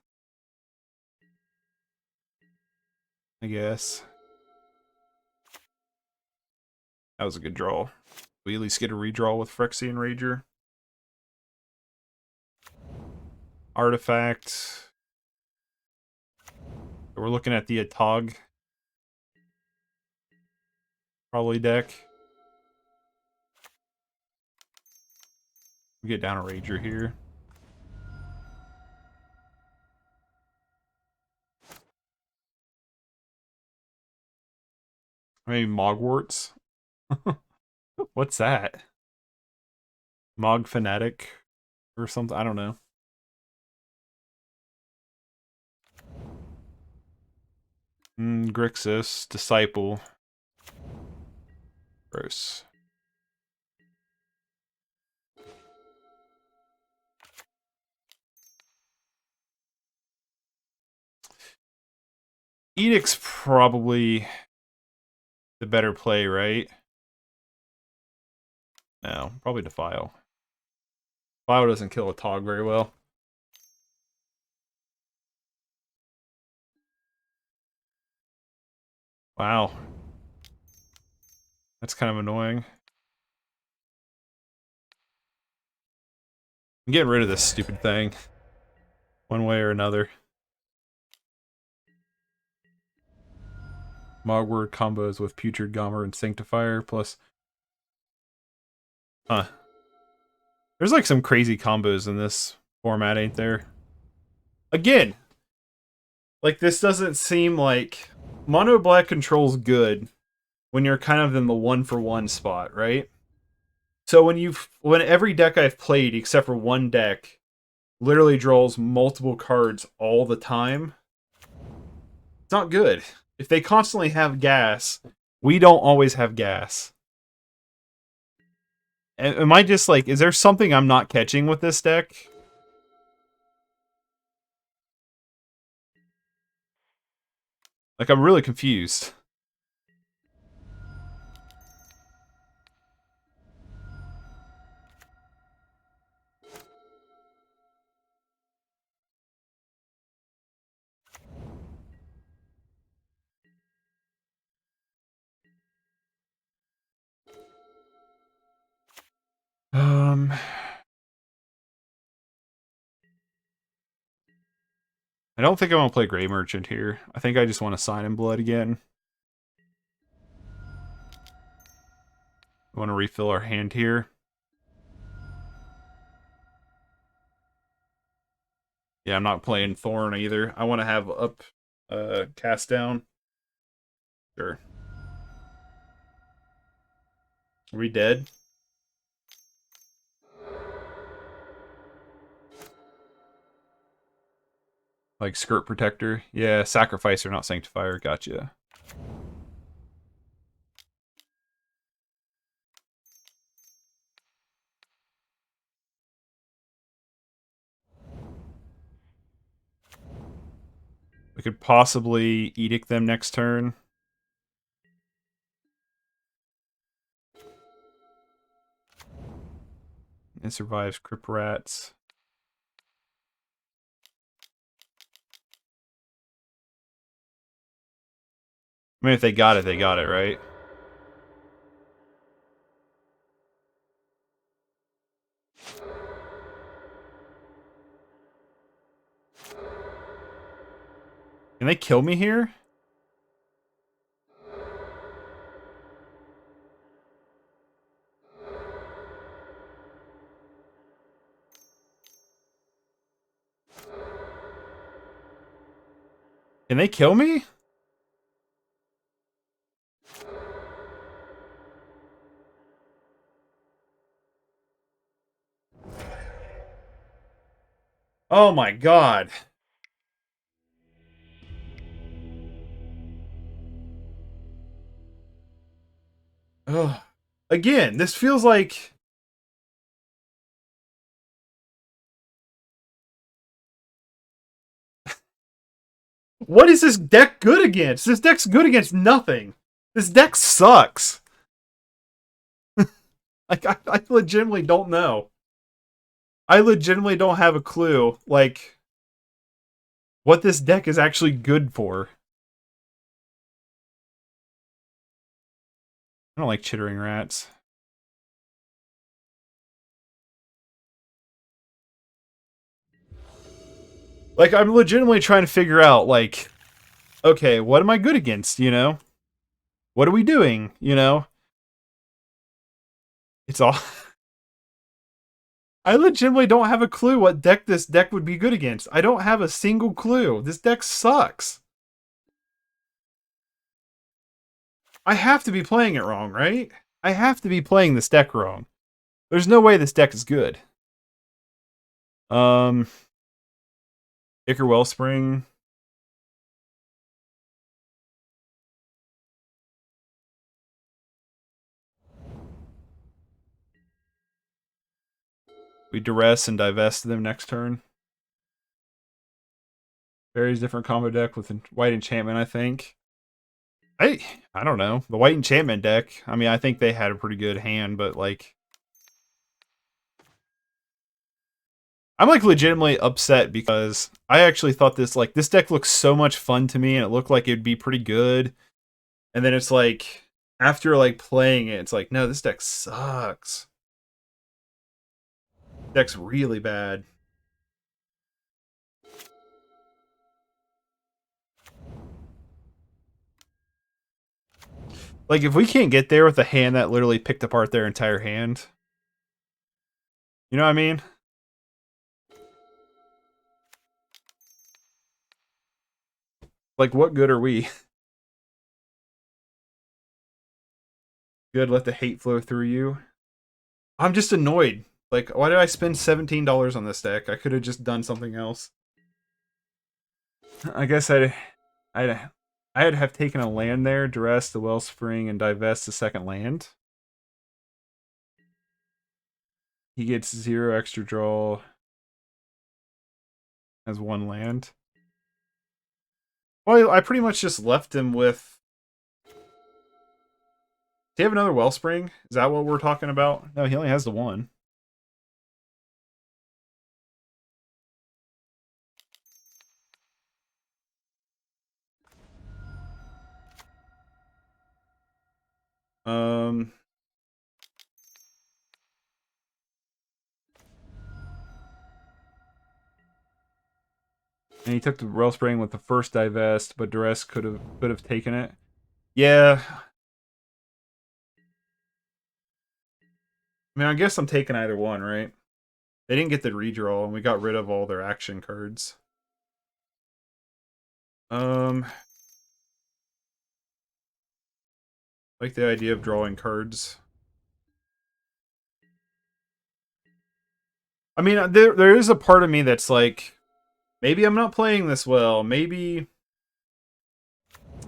S1: I guess. That was a good draw. We at least get a redraw with Phyrexian Rager. Artifact. We're looking at the Atog. Probably deck. We get down a Rager here. Maybe Mogwarts. What's that? Mog Fanatic or something? I don't know. Grixis, Disciple. Gross. Edict's probably the better play, right? No, probably Defile. Defile doesn't kill a Tog very well. Wow. That's kind of annoying. I'm getting rid of this stupid thing. One way or another. Mogward combos with Putrid Gomer and Sanctifier plus... Huh. There's like some crazy combos in this format, ain't there? Again, like this doesn't seem like... Mono black control's good when you're kind of in the 1-for-1 spot, right? So when every deck I've played, except for one deck, literally draws multiple cards all the time, it's not good. If they constantly have gas, we don't always have gas. Am I just like, is there something I'm not catching with this deck? Like, I'm really confused. I don't think I want to play Grey Merchant here. I think I just want to Sign in Blood again. I want to refill our hand here. Yeah, I'm not playing Thorn either. I want to have up cast down. Sure. Are we dead? Like Skirt Protector? Yeah, Sacrificer, not Sanctifier. Gotcha. We could possibly Edict them next turn. It survives Crypt Rats. I mean, if they got it, right? Can they kill me here? Can they kill me? Oh my god. Ugh. Again, this feels like... What is this deck good against? This deck's good against nothing. This deck sucks. Like, I legitimately don't know. I legitimately don't have a clue, like, what this deck is actually good for. I don't like Chittering Rats. Like, I'm legitimately trying to figure out, like, okay, what am I good against, you know? What are we doing, you know? It's all... I legitimately don't have a clue what deck this deck would be good against. I don't have a single clue. This deck sucks. I have to be playing it wrong, right? I have to be playing this deck wrong. There's no way this deck is good. Ichor Wellspring. We duress and divest them next turn. Very different combo deck with White Enchantment, I think. I don't know. The White Enchantment deck, I mean, I think they had a pretty good hand, but like... I'm like legitimately upset because I actually thought this deck looks so much fun to me and it looked like it'd be pretty good. And then it's like, after like playing it, it's like, no, this deck sucks. Deck's really bad. Like, if we can't get there with a hand that literally picked apart their entire hand... You know what I mean? Like, what good are we? Good, let the hate flow through you. I'm just annoyed. Like, why did I spend $17 on this deck? I could have just done something else. I guess I'd have taken a land there, duress the Wellspring, and divest the second land. He gets 0 extra draw. Has 1 land. Well, I pretty much just left him with... Do you have another Wellspring? Is that what we're talking about? No, he only has the 1. And he took the Wellspring with the first divest, but duress could have taken it. Yeah. I mean, I guess I'm taking either one, right? They didn't get the redraw, and we got rid of all their action cards. Like the idea of drawing cards. I mean, there is a part of me that's like, maybe I'm not playing this well. Maybe,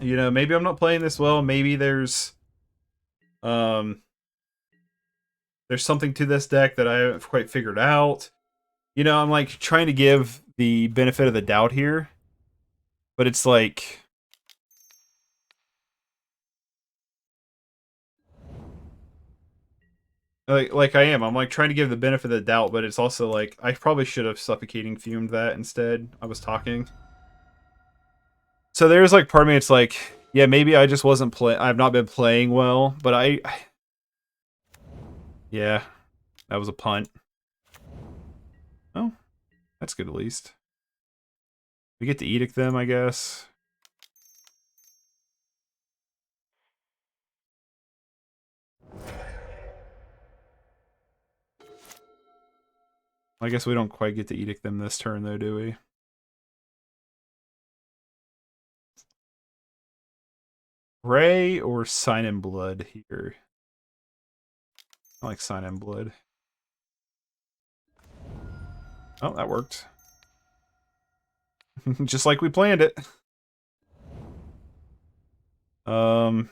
S1: you know, maybe I'm not playing this well. Maybe there's something to this deck that I haven't quite figured out. You know, I'm like trying to give the benefit of the doubt here, but it's like... Like I am. I'm like trying to give the benefit of the doubt, but it's also like I probably should have suffocating fumed that instead. I was talking. So there's like part of me, it's like, yeah, maybe I just wasn't playing. I've not been playing well, but yeah, that was a punt. Oh, that's good at least. We get to edict them, I guess. I guess we don't quite get to edict them this turn, though, do we? Ray or Sign in Blood here? I like Sign in Blood. Oh, that worked. Just like we planned it. Just gonna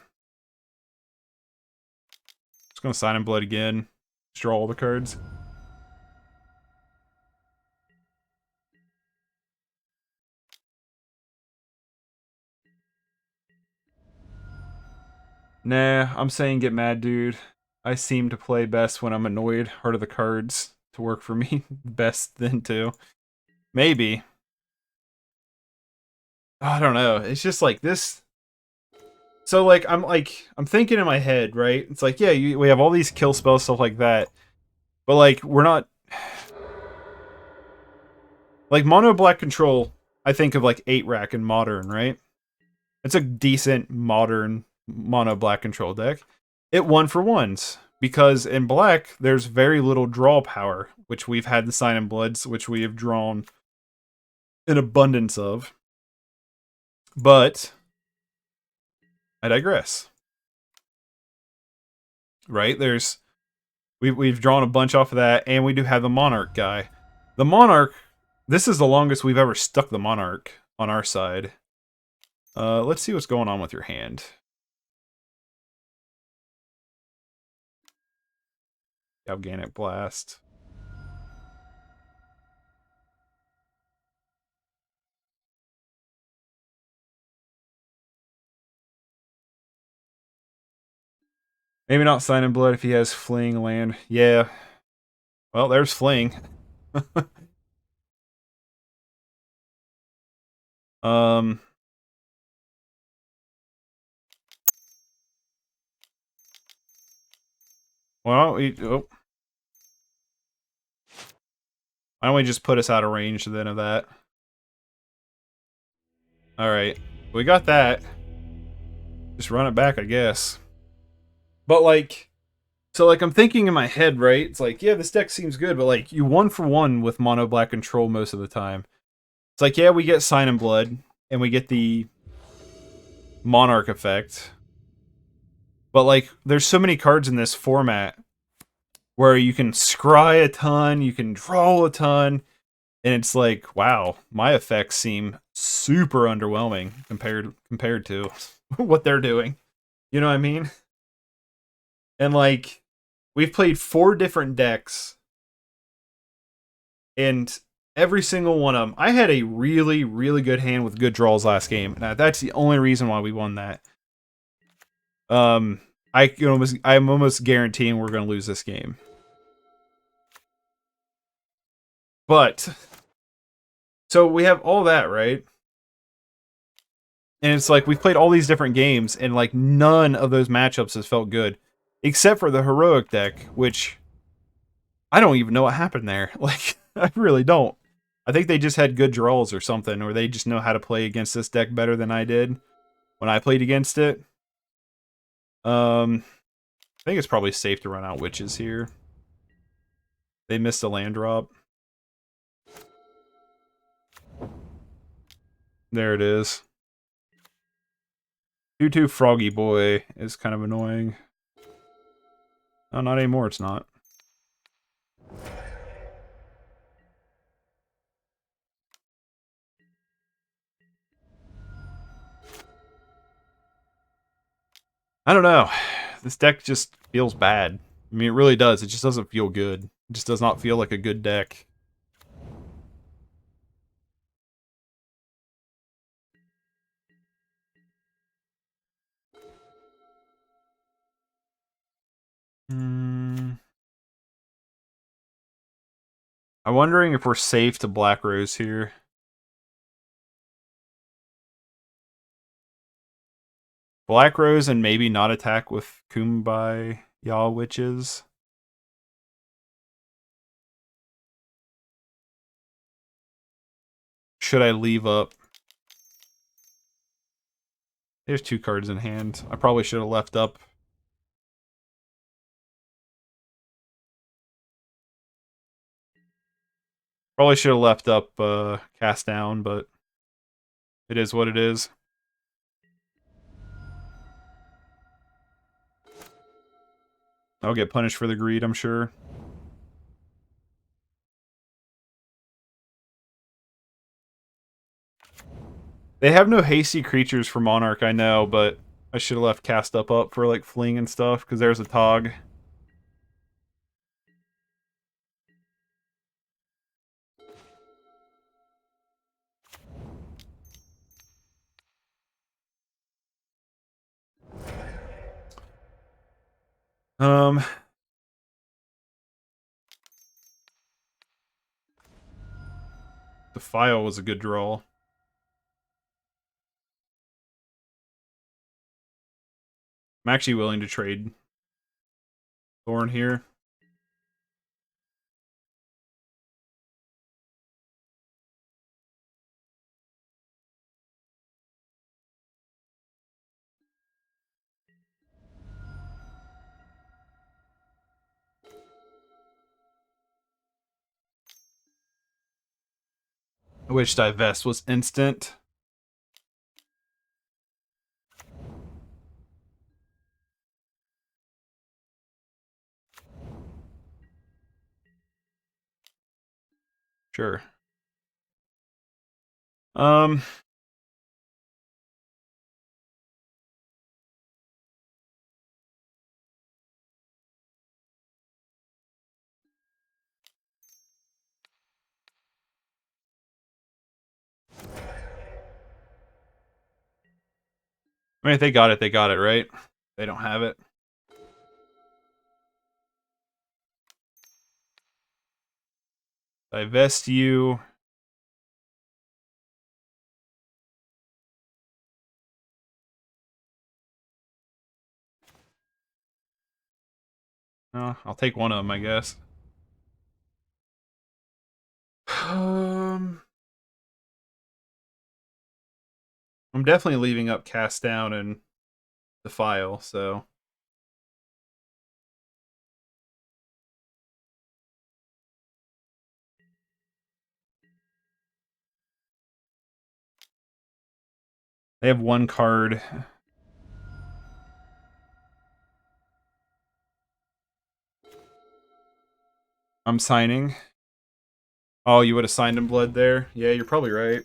S1: Sign in Blood again. Just draw all the cards. Nah, I'm saying get mad, dude. I seem to play best when I'm annoyed. Heart of the cards to work for me best then too. Maybe. I don't know. It's just like this. So I'm thinking in my head, right? It's like, yeah, we have all these kill spells, stuff like that. But like we're not like mono black control, I think of like 8-rack in modern, right? It's a decent modern mono black control deck. It won for ones because in black there's very little draw power, which we've had the Sign in Bloods, which we have drawn an abundance of. But I digress. Right? We've drawn a bunch off of that, and we do have the Monarch guy. The Monarch, this is the longest we've ever stuck the Monarch on our side. Let's see what's going on with your hand. Galganic Blast. Maybe not Sign in Blood if he has Fling land. Yeah. Well, there's Fling. Why don't we... Oh. Why don't we just put us out of range then of that? Alright. We got that. Just run it back, I guess. But like, so like I'm thinking in my head, right? It's like, yeah, this deck seems good, but like you 1-for-1 with mono black control most of the time. It's like, yeah, we get Sign and Blood, and we get the Monarch effect. But like, there's so many cards in this format where you can scry a ton, you can draw a ton, and it's like, wow, my effects seem super underwhelming compared to what they're doing. You know what I mean? And like, we've played 4 different decks, and every single one of them, I had a really, really good hand with good draws last game, and that's the only reason why we won that. Um, I'm almost guaranteeing we're going to lose this game. But so we have all that, right? And it's like we've played all these different games, and like none of those matchups has felt good, except for the heroic deck, which I don't even know what happened there. Like I really don't. I think they just had good draws or something, or they just know how to play against this deck better than I did when I played against it. I think it's probably safe to run out witches here. They missed a land drop. There it is. 2/2 Froggy Boy is kind of annoying. Oh, not anymore, it's not. I don't know. This deck just feels bad. I mean, it really does. It just doesn't feel good. It just does not feel like a good deck. I'm wondering if we're safe to Black Rose here. Black Rose and maybe not attack with Kumbaya Witches. Should I leave up? There's 2 cards in hand. I probably should have left up. Probably should have left up Cast Down, but it is what it is. I'll get punished for the greed, I'm sure. They have no hasty creatures for Monarch, I know, but I should have left Cast up for like Fling and stuff, because there's a Tog. The File was a good draw. I'm actually willing to trade Thorn here. I wish Divest was instant. Sure. I mean, if they got it, right? They don't have it. Divest you. I'll take one of them, I guess. I'm definitely leaving up Cast Down and the File, so They have one card. I'm signing. Oh, you would have signed in blood there? Yeah, you're probably right.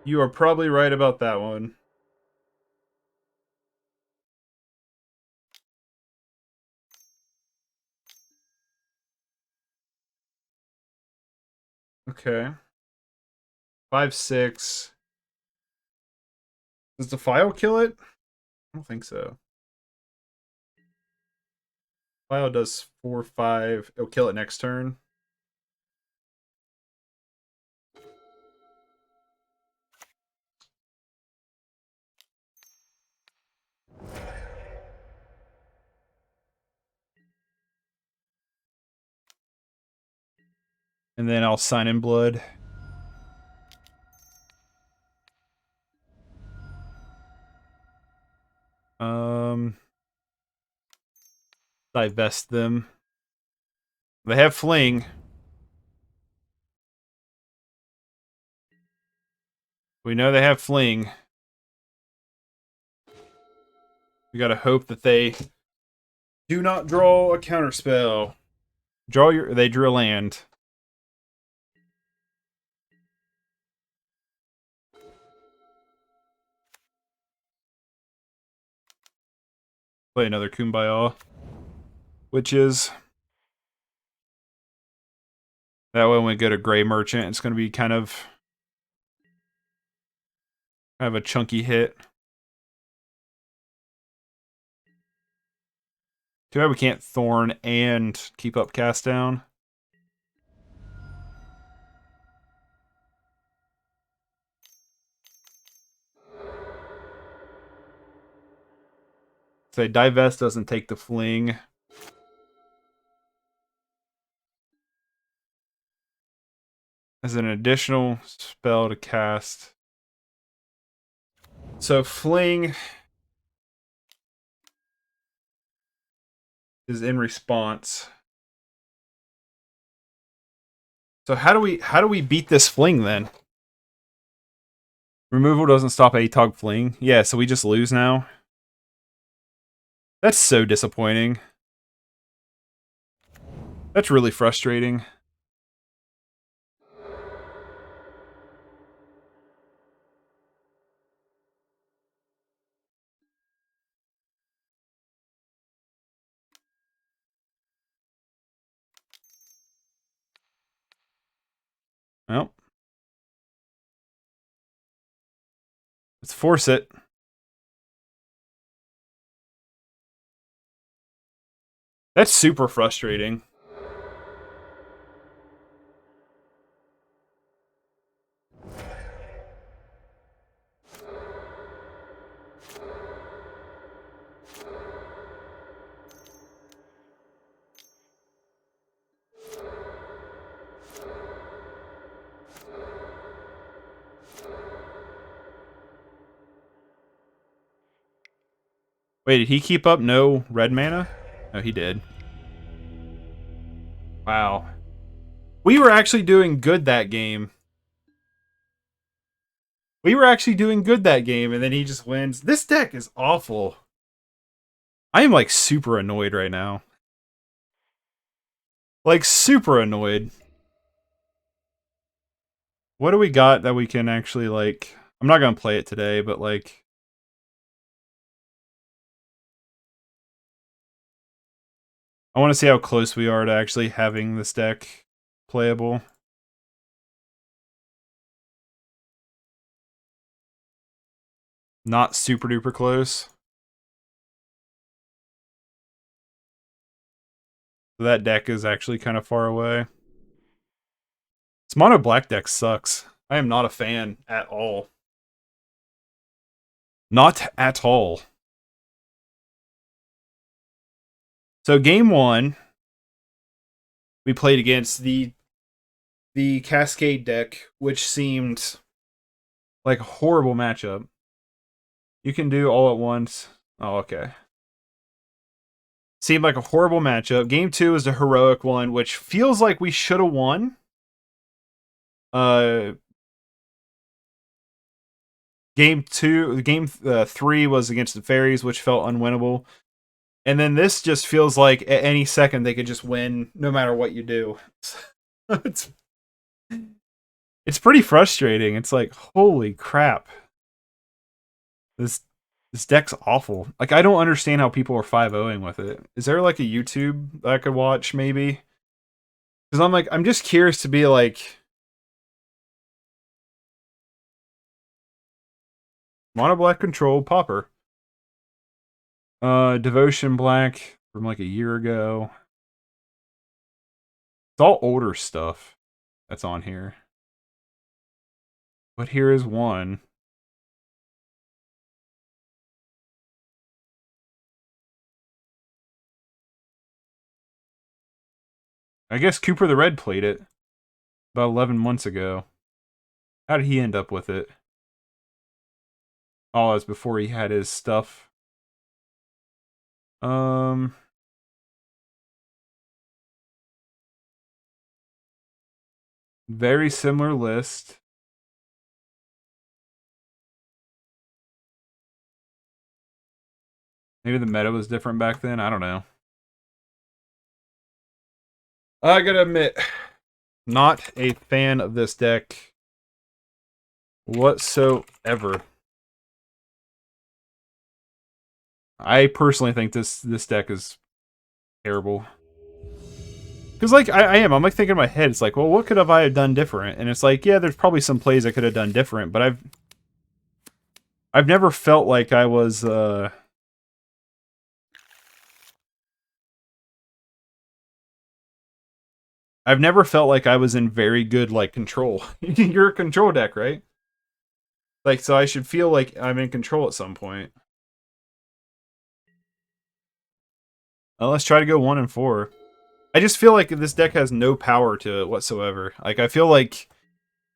S1: You are probably right about that one. Okay. 5/6. Does the file kill it? I don't think so. File does 4/5. It'll kill it next turn. And then I'll sign in blood. Divest them. They have fling. We know they have fling. We gotta hope that they do not draw a counterspell. They drew a land. Play another Kumbaya. Which is... That way when we go to Gray Merchant, it's gonna be kind of a chunky hit. Too bad we can't Thorn and keep up Cast Down. Say Divest doesn't take the fling. As an additional spell to cast. So fling is in response. So how do we beat this fling then? Removal doesn't stop ATOG fling. Yeah, so we just lose now. That's so disappointing. That's really frustrating. Well, let's force it. That's super frustrating. Wait, did he keep up no red mana? No, he did. Wow. We were actually doing good that game. We were actually doing good that game, and then he just wins. This deck is awful. I am, like, super annoyed right now. Like, super annoyed. What do we got that we can actually, like... I'm not gonna play it today, but, like... I want to see how close we are to actually having this deck playable. Not super duper close. So that deck is actually kind of far away. This mono black deck sucks. I am not a fan at all. Not at all. So game one, we played against the Cascade deck, which seemed like a horrible matchup. You can do all at once. Oh, okay. Seemed like a horrible matchup. Game two is the heroic one, which feels like we should have won. Game 3 was against the fairies, which felt unwinnable. And then this just feels like at any second they could just win no matter what you do. it's it's pretty frustrating. It's like, holy crap. This this deck's awful. Like, I don't understand how people are 5-0ing with it. Is there like a YouTube that I could watch maybe? Because I'm just curious to be like, mono black control pauper. Devotion black from like a year ago. It's all older stuff that's on here. But here is one. I guess Cooper the Red played it about 11 months ago. How did he end up with it? Oh, it was before he had his stuff. Very similar list. Maybe the meta was different back then. I don't know. I gotta admit, not a fan of this deck whatsoever. I personally think this deck is terrible. Because, like, I am. I'm, like, thinking in my head, it's like, well, what could I have done different? And it's like, yeah, there's probably some plays I could have done different, but I've never felt like I was, I've never felt like I was in very good, like, control. You're a control deck, right? Like, so I should feel like I'm in control at some point. Let's try to go 1 and 4. I just feel like this deck has no power to it whatsoever. Like, I feel like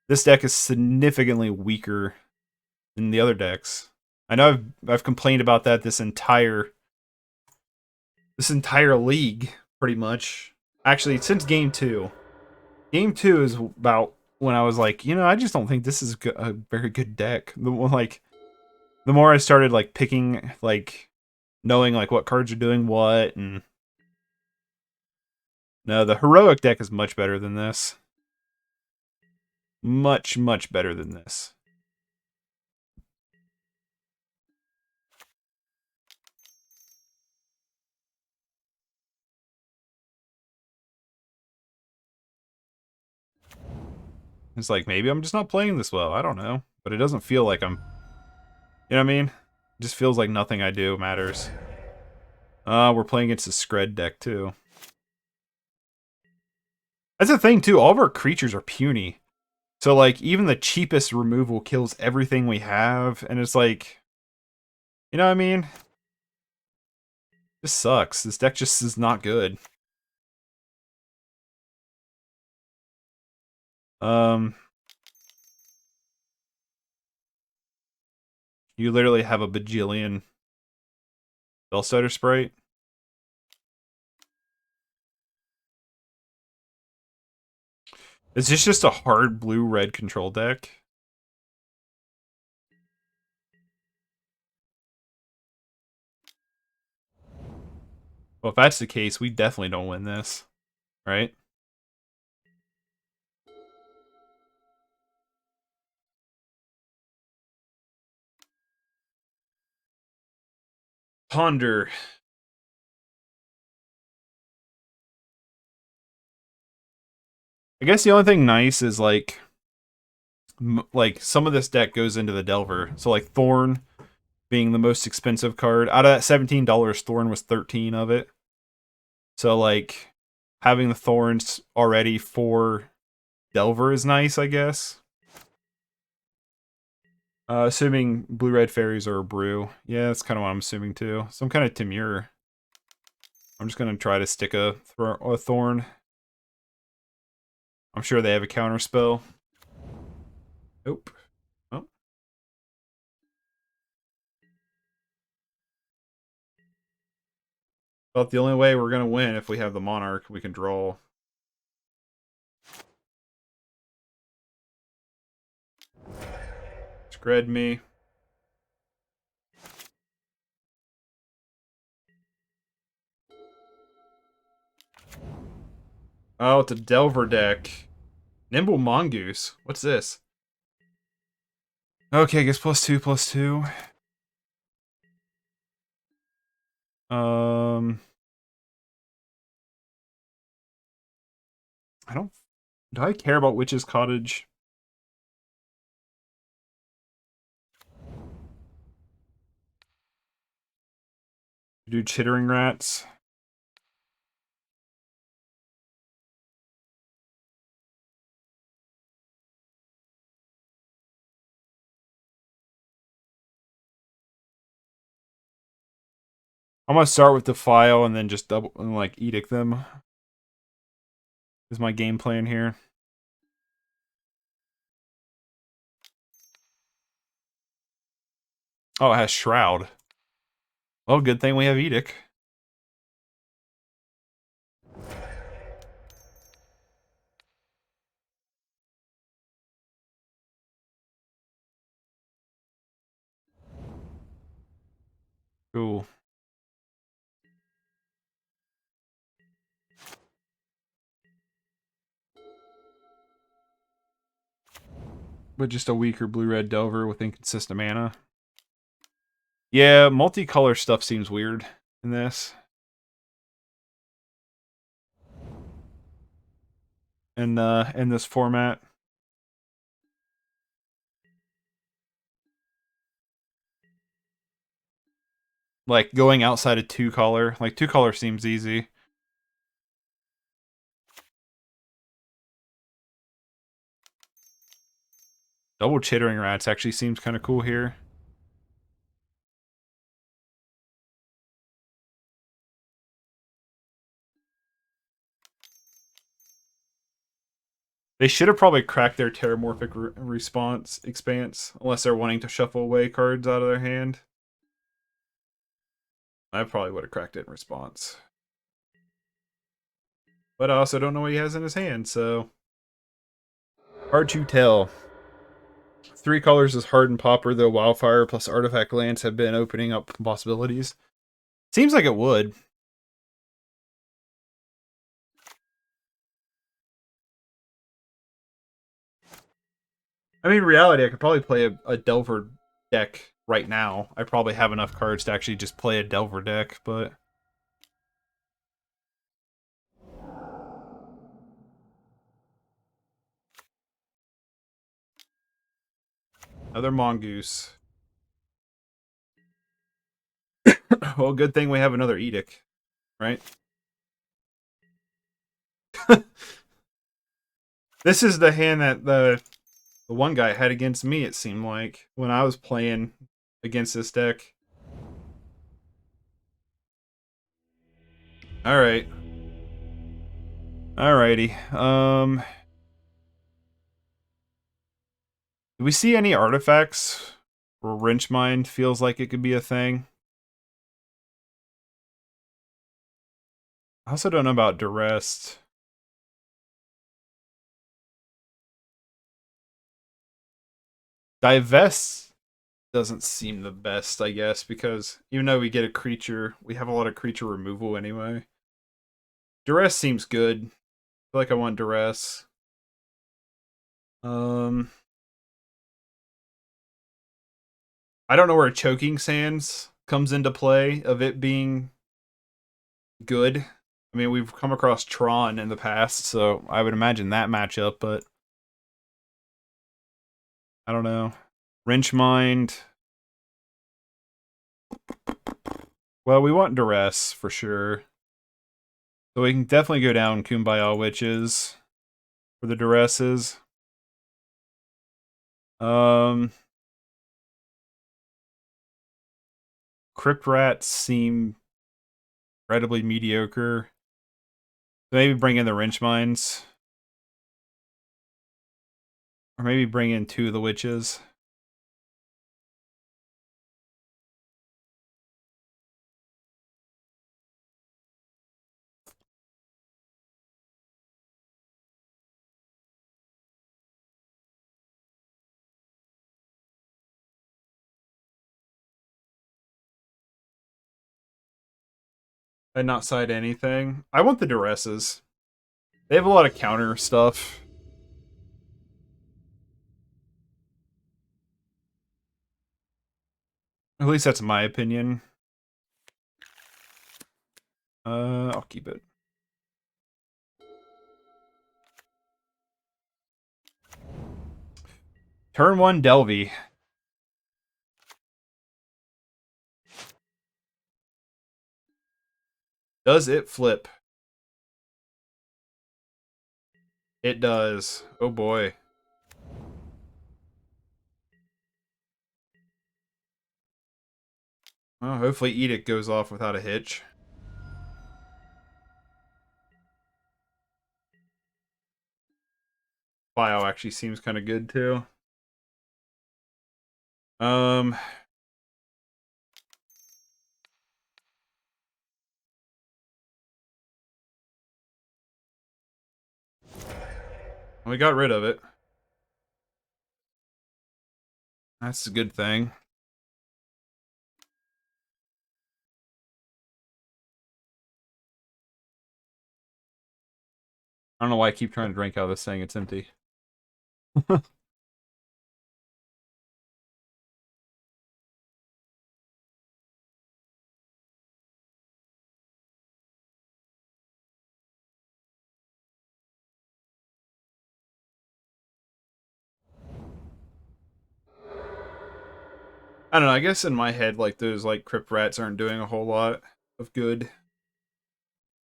S1: this deck is significantly weaker than the other decks. I know I've complained about that this entire league, pretty much. Actually, since game 2. Game 2 is about when I was like, I just don't think this is a very good deck. The more I started, like, picking, like, knowing, like, what cards are doing what, and no, the heroic deck is much better than this. Much, much better than this. It's like, maybe I'm just not playing this well. I don't know. But it doesn't feel like I'm... You know what I mean? It just feels like nothing I do matters. We're playing against a Skred deck, too. That's the thing, too. All of our creatures are puny. So, like, even the cheapest removal kills everything we have. And it's like... You know what I mean? This sucks. This deck just is not good. You literally have a bajillion Spellstutter Sprite. Is this just a hard blue-red control deck? Well, if that's the case, we definitely don't win this. Right? Ponder. I guess the only thing nice is, like some of this deck goes into the Delver. So, like, Thorn being the most expensive card. Out of that $17, Thorn was 13 of it. So, like, having the Thorns already for Delver is nice, I guess. Assuming blue-red fairies are a brew. Yeah, that's kind of what I'm assuming, too. Some kind of Temur. I'm just going to try to stick a Thorn. I'm sure they have a counter spell. Nope. Oh. But the only way we're going to win if we have the Monarch, we can draw. Skred me. Oh, it's a Delver deck. Nimble Mongoose. What's this? Okay, I guess +2/+2. Um, I don't. Do I care about Witch's Cottage? Do Chittering Rats? I'm gonna start with the file and then just double and like edict them. Is my game plan here? Oh, it has Shroud. Well, good thing we have edict. Cool. But just a weaker blue-red Delver with inconsistent mana. Yeah, multicolor stuff seems weird in this. In this format. Like going outside of 2-color. Like 2-color seems easy. Double Chittering Rats actually seems kind of cool here. They should have probably cracked their Terramorphic response expanse, unless they're wanting to shuffle away cards out of their hand. I probably would have cracked it in response. But I also don't know what he has in his hand, so hard to tell. 3 colors is hard and Pauper, though Wildfire plus Artifact Lance have been opening up possibilities. Seems like it would. I mean, in reality, I could probably play a Delver deck right now. I probably have enough cards to actually just play a Delver deck, but... Another Mongoose. Well, good thing we have another Edict, right? This is the hand that the one guy had against me, it seemed like, when I was playing against this deck. Alright. Alrighty. Do we see any artifacts where Wrench Mind feels like it could be a thing? I also don't know about Duress. Divest doesn't seem the best, I guess, because even though we get a creature, we have a lot of creature removal anyway. Duress seems good. I feel like I want Duress. I don't know where Choking Sands comes into play of it being good. I mean, we've come across Tron in the past, so I would imagine that matchup, but I don't know. Wrench Mind. Well, we want Duress for sure. So we can definitely go down Kumbaya Witches for the Duresses. Crypt Rats seem incredibly mediocre. Maybe bring in the Wrench Mines. Or maybe bring in 2 of the Witches. And not side anything. I want the Duresses. They have a lot of counter stuff. At least that's my opinion. I'll keep it. Turn 1 Delvey. Does it flip? It does. Oh boy. Well, hopefully Edict goes off without a hitch. Bio actually seems kind of good too. We got rid of it. That's a good thing. I don't know why I keep trying to drink out of this thing. It's empty. I don't know. I guess in my head, like those like crypt rats aren't doing a whole lot of good.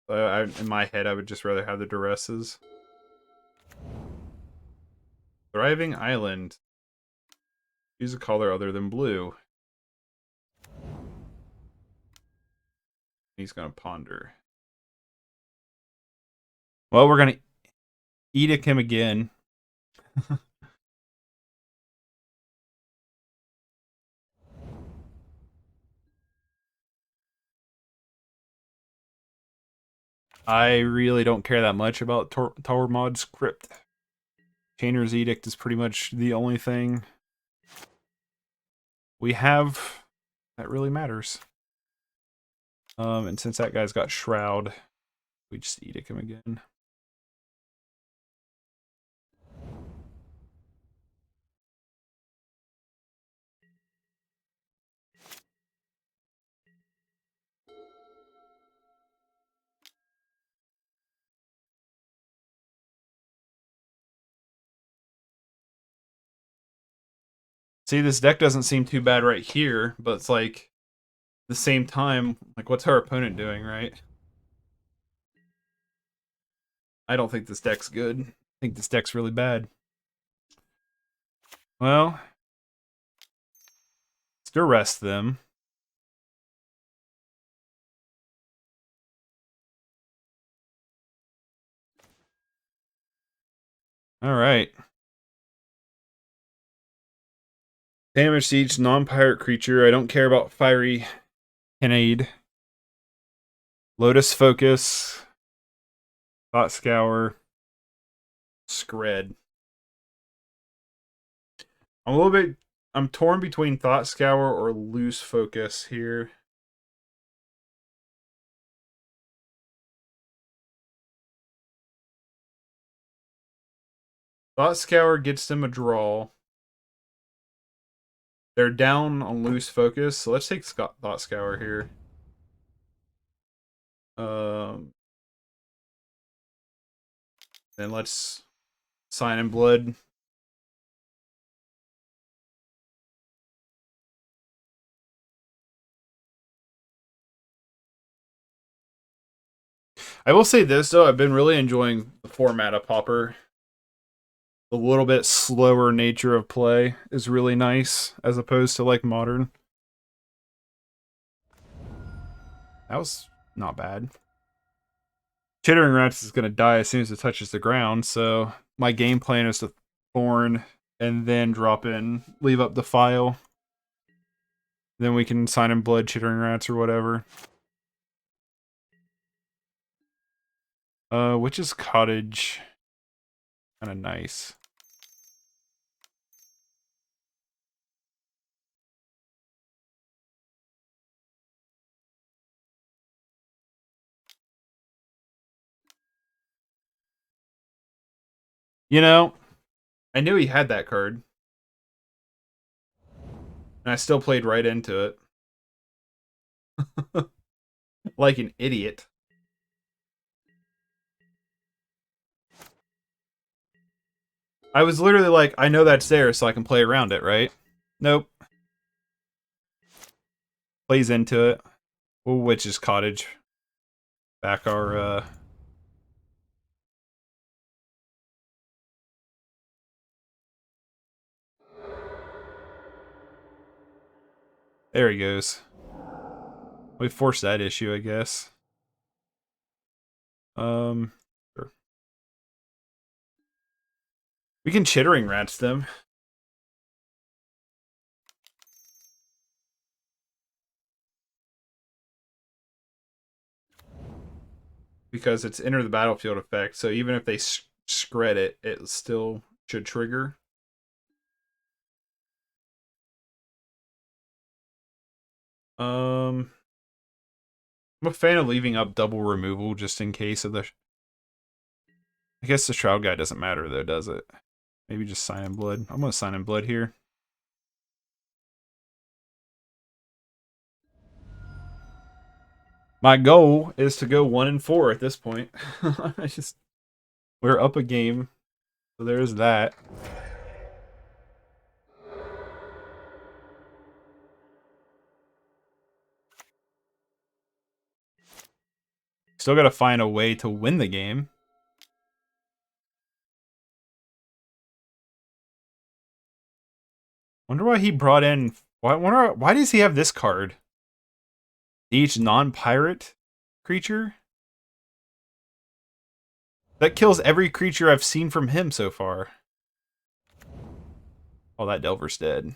S1: In my head, I would just rather have the duresses. Thriving Island. Use a color other than blue. He's gonna ponder. Well, we're gonna edict him again. I really don't care that much about Tormod's crypt. Chainer's Edict is pretty much the only thing we have that really matters. And since that guy's got Shroud, we just edict him again. See, this deck doesn't seem too bad right here, but it's like, the same time, like, what's our opponent doing, right? I don't think this deck's good. I think this deck's really bad. Well, let's arrest them. All right. Damage to each non-pirate creature. I don't care about Fiery Cannade. Lotus Focus. Thought Scour. Skred. I'm torn between Thought Scour or Loose Focus here. Thought Scour gets them a draw. They're down on Loose Focus, so let's take Thought Scour here. Then let's Sign in Blood. I will say this though, I've been really enjoying the format of Pauper. The little bit slower nature of play is really nice as opposed to like Modern. That was not bad. Chittering Rats is going to die as soon as it touches the ground, so my game plan is to Thorn and then drop in, leave up the file. Then we can Sign in Blood, Chittering Rats, or whatever. Witch's Cottage. Kind of nice. You know, I knew he had that card. And I still played right into it. Like an idiot. I was literally like, I know that's there, so I can play around it, right? Nope. Plays into it. Ooh, Witch's Cottage. Back our, There he goes. We forced that issue, I guess. Sure. We can Chittering Rats them. Because it's enter the battlefield effect, so even if they Skred it, it still should trigger. I'm a fan of leaving up double removal just in case of the... I guess the Shroud guy doesn't matter though, does it? Maybe just Sign in Blood. I'm gonna Sign in Blood here. My goal is to go 1-4 at this point. We're up a game, so there's that. Still got to find a way to win the game. Wonder why he brought in... Why does he have this card? Each non-pirate creature? That kills every creature I've seen from him so far. Oh, that Delver's dead.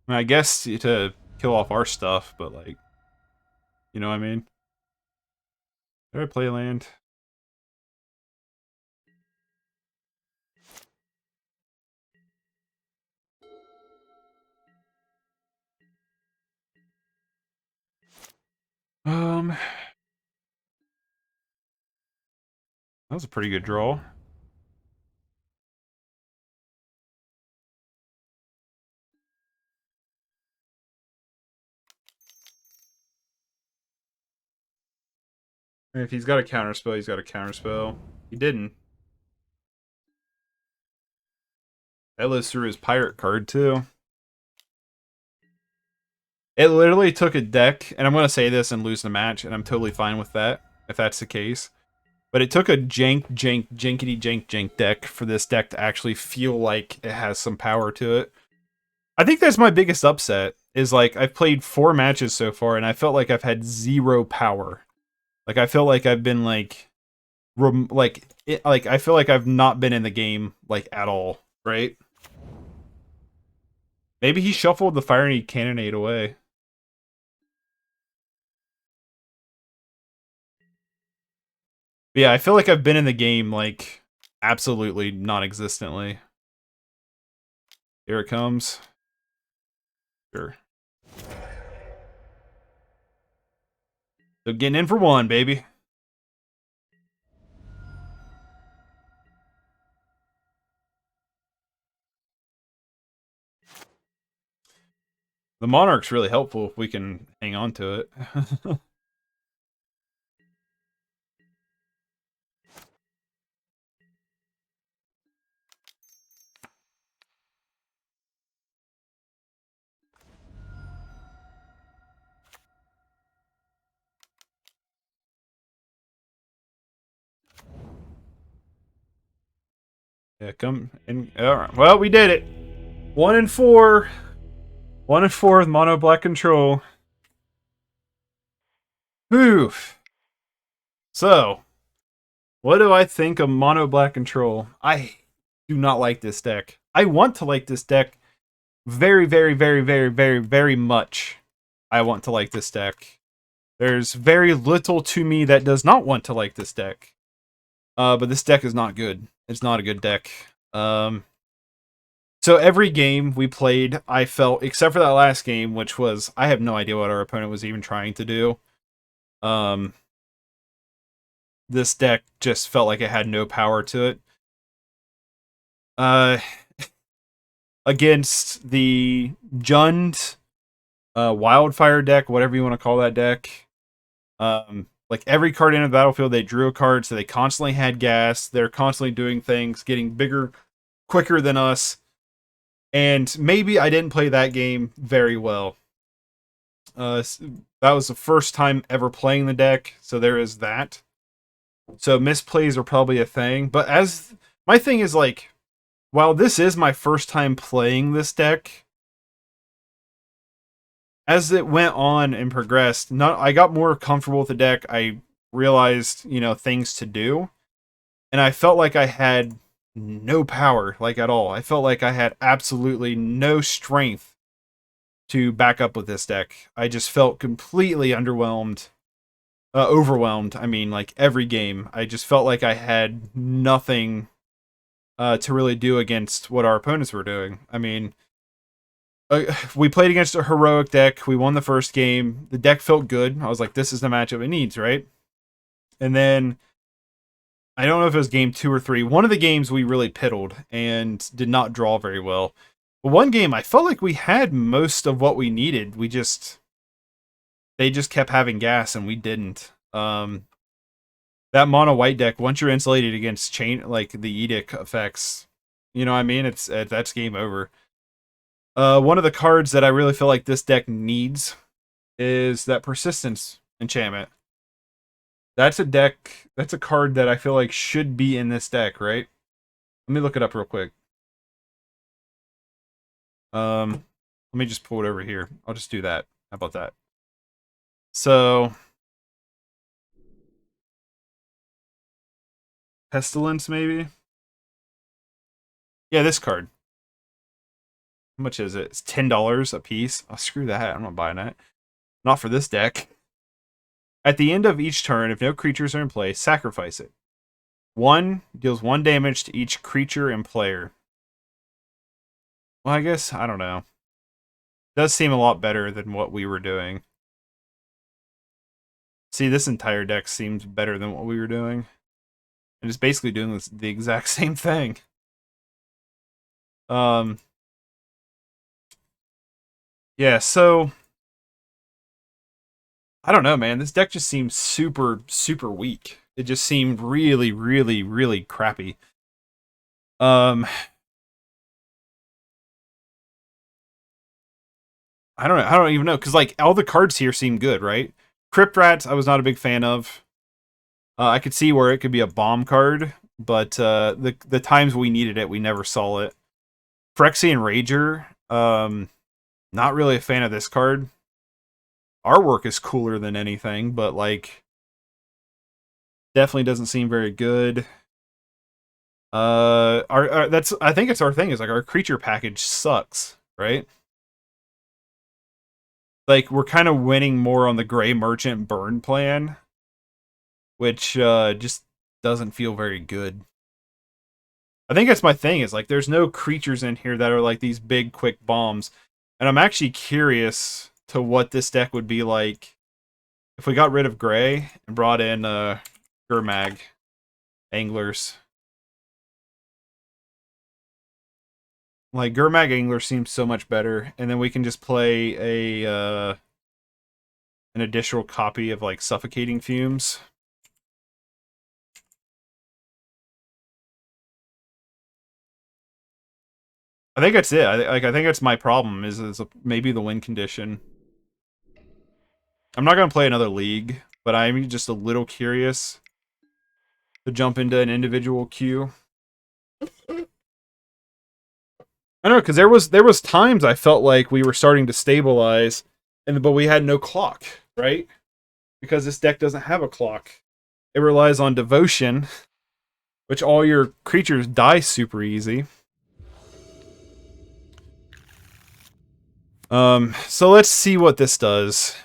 S1: I mean, I guess to kill off our stuff, but like... You know what I mean? Did I play land? That was a pretty good draw. If he's got a counterspell, he's got a counterspell. He didn't. That lives through his pirate card, too. It literally took a deck, and I'm going to say this and lose the match, and I'm totally fine with that, if that's the case. But it took a jankety-jank deck for this deck to actually feel like it has some power to it. I think that's my biggest upset, is like, I've played 4 matches so far, and I felt like I've had 0 power. Like, I feel like I've been, like... I feel like I've not been in the game, like, at all, right? Maybe he shuffled the Fiery Cannonade away. But yeah, I feel like I've been in the game, like, absolutely non-existently. Here it comes. Sure. So getting in for 1, baby. The Monarch's really helpful if we can hang on to it. Yeah, come in. All right. Well, we did it. 1-4. 1-4 with mono black control. Whew. So, what do I think of mono black control? I do not like this deck. I want to like this deck very, very, very, very, very, very much. I want to like this deck. There's very little to me that does not want to like this deck. But this deck is not good. It's not a good deck. So every game we played, I felt, except for that last game, which was, I have no idea what our opponent was even trying to do. This deck just felt like it had no power to it. Against the Jund Wildfire deck, whatever you want to call that deck. Like every card in the battlefield, they drew a card, so they constantly had gas. They're constantly doing things, getting bigger, quicker than us. And maybe I didn't play that game very well. That was the first time ever playing the deck, so there is that. So misplays are probably a thing. But as my thing is like, while this is my first time playing this deck, as it went on and progressed, I got more comfortable with the deck. I realized, things to do. And I felt like I had no power, like at all. I felt like I had absolutely no strength to back up with this deck. I just felt completely overwhelmed. I mean, like every game. I just felt like I had nothing to really do against what our opponents were doing. I mean, we played against a heroic deck. We won the first game. The deck felt good. I was like, this is the matchup it needs, right? And then I don't know if it was game 2 or 3. One of the games we really piddled and did not draw very well. But one game I felt like we had most of what we needed. They just kept having gas and we didn't. That mono white deck, once you're insulated against the edict effects, you know what I mean? That's game over. One of the cards that I really feel like this deck needs is that persistence enchantment. That's a card that I feel like should be in this deck, right? Let me look it up real quick. Let me just pull it over here. I'll just do that. How about that? So, Pestilence, maybe? Yeah, this card. How much is it? It's $10 a piece. Oh, screw that. I'm not buying that. Not for this deck. At the end of each turn, if no creatures are in play, sacrifice it. 1 deals 1 damage to each creature and player. Well, I guess, I don't know. It does seem a lot better than what we were doing. See, this entire deck seems better than what we were doing. And it's basically doing the exact same thing. Yeah, so I don't know, man. This deck just seems super, super weak. It just seemed really, really, really crappy. I don't know. I don't even know, because like all the cards here seem good, right? Crypt Rats, I was not a big fan of. I could see where it could be a bomb card, but the times we needed it, we never saw it. Phyrexian Rager, not really a fan of this card. Artwork is cooler than anything, but like definitely doesn't seem very good. I think it's our thing, is like our creature package sucks, right? Like we're kind of winning more on the Gray Merchant burn plan, which just doesn't feel very good. I think that's my thing, is like there's no creatures in here that are like these big quick bombs. And I'm actually curious to what this deck would be like if we got rid of Gray and brought in Gurmag Anglers. Like Gurmag Angler seems so much better, and then we can just play an additional copy of like Suffocating Fumes. I think that's it. I think that's my problem, is maybe the win condition. I'm not gonna play another league, but I'm just a little curious to jump into an individual queue. I know, because there was times I felt like we were starting to stabilize, but we had no clock, right? Because this deck doesn't have a clock. It relies on devotion, which all your creatures die super easy. So let's see what this does.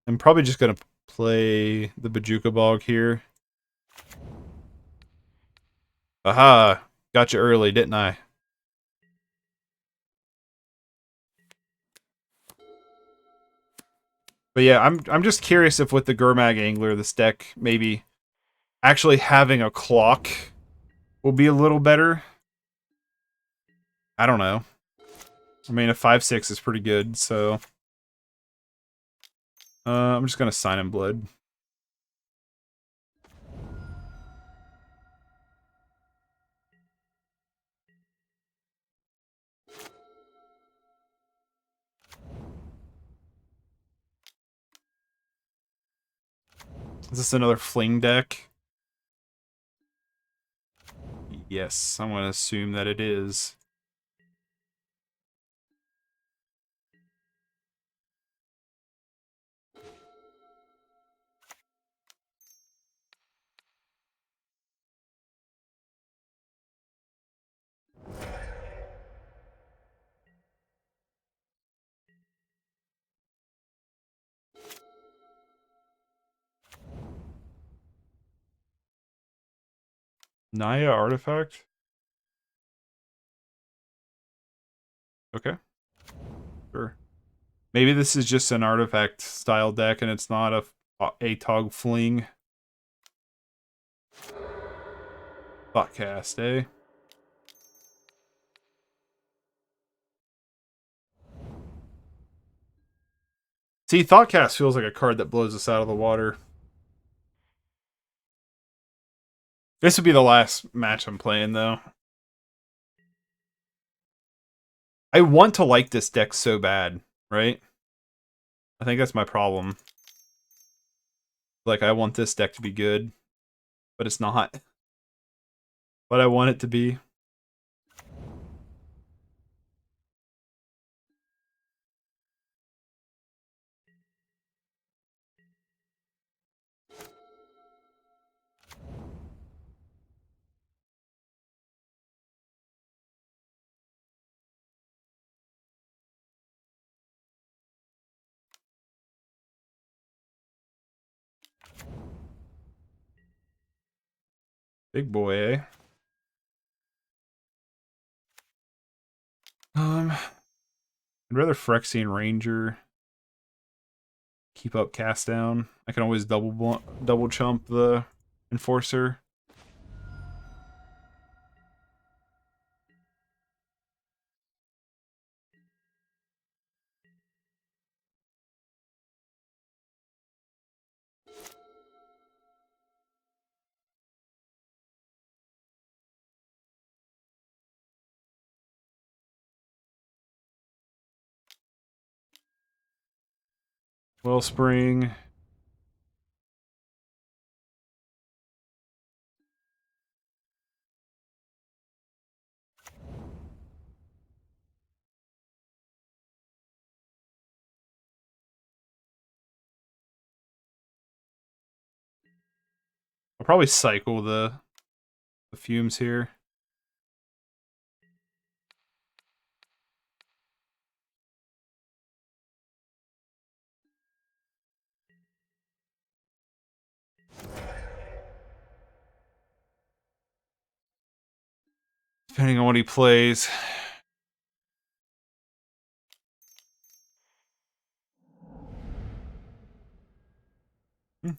S1: I'm probably just gonna play the Bajuka Bog here. Aha! Got you early, didn't I? But yeah, I'm just curious if with the Gurmag Angler, this deck maybe actually having a clock will be a little better. I don't know. I mean, a 5/6 is pretty good, so I'm just gonna sign in blood. Is this another fling deck? Yes, I'm gonna assume that it is. Naya artifact? Okay, sure. Maybe this is just an artifact style deck and it's not a Tog fling. Thoughtcast, eh? See, Thoughtcast feels like a card that blows us out of the water. This would be the last match I'm playing, though. I want to like this deck so bad, right? I think that's my problem. Like, I want this deck to be good, but it's not. But I want it to be. Big boy, eh? I'd rather Phyrexian Ranger. Keep up cast down. I can always double chump the Enforcer. Wellspring. I'll probably cycle the fumes here. Depending on what he plays.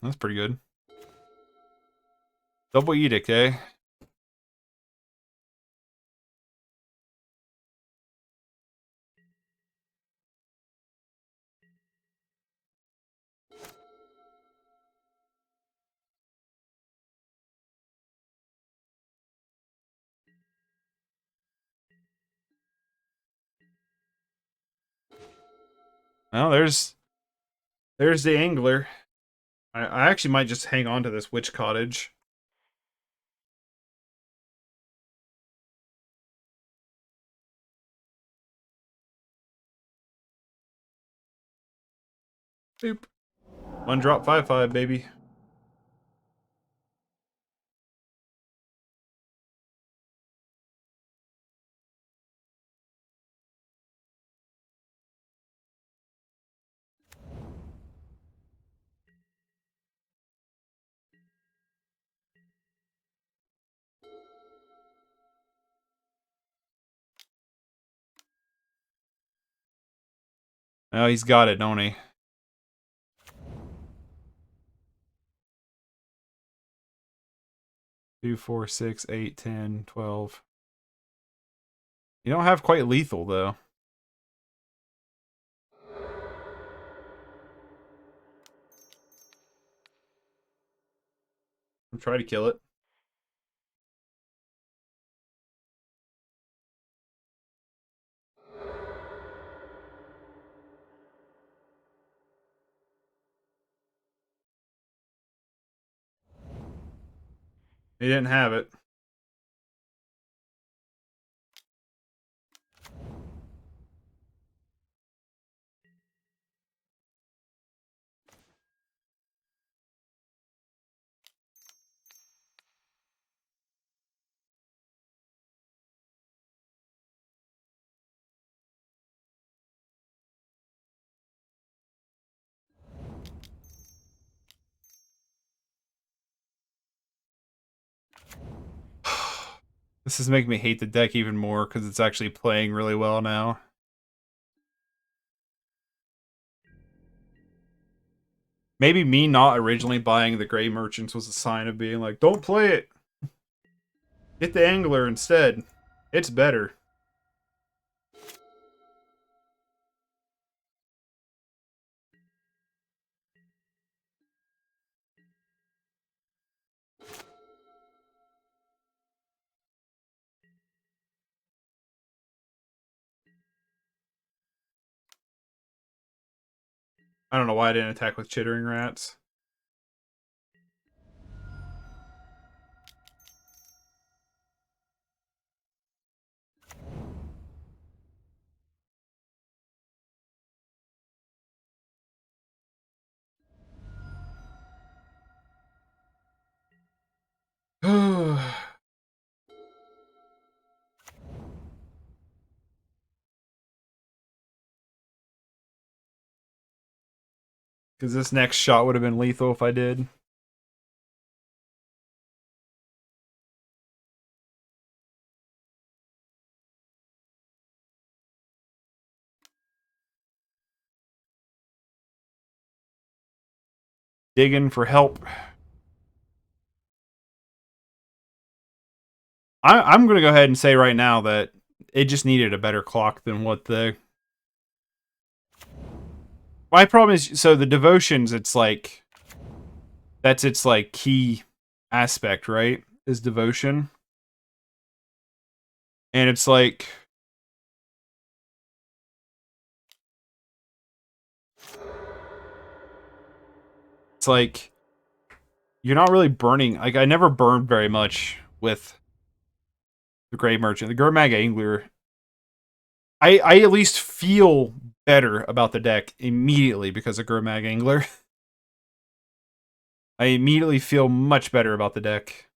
S1: That's pretty good. Double Edict, eh? Well, there's the Angler. I actually might just hang on to this Witch Cottage. Boop. 1 drop 5/5, baby. Oh, he's got it, don't he? Two, 4, 6, 8, 10, 12. You don't have quite lethal, though. I'm trying to kill it. He didn't have it. This is making me hate the deck even more because it's actually playing really well now. Maybe me not originally buying the Gray Merchants was a sign of being like, don't play it! Get the Angler instead. It's better. I don't know why I didn't attack with Chittering Rats. Because this next shot would have been lethal if I did. Digging for help. I'm going to go ahead and say right now that it just needed a better clock than what the... My problem is, so the devotions, it's like... That's its, like, key aspect, right? Is devotion. And it's like... It's like... You're not really burning... Like, I never burned very much with the Gray Merchant. The Gurmag Angler... I at least feel better about the deck immediately because of Gurmag Angler. I immediately feel much better about the deck.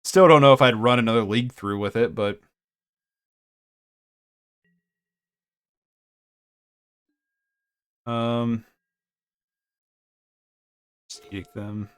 S1: Still don't know if I'd run another league through with it, but... Just take them.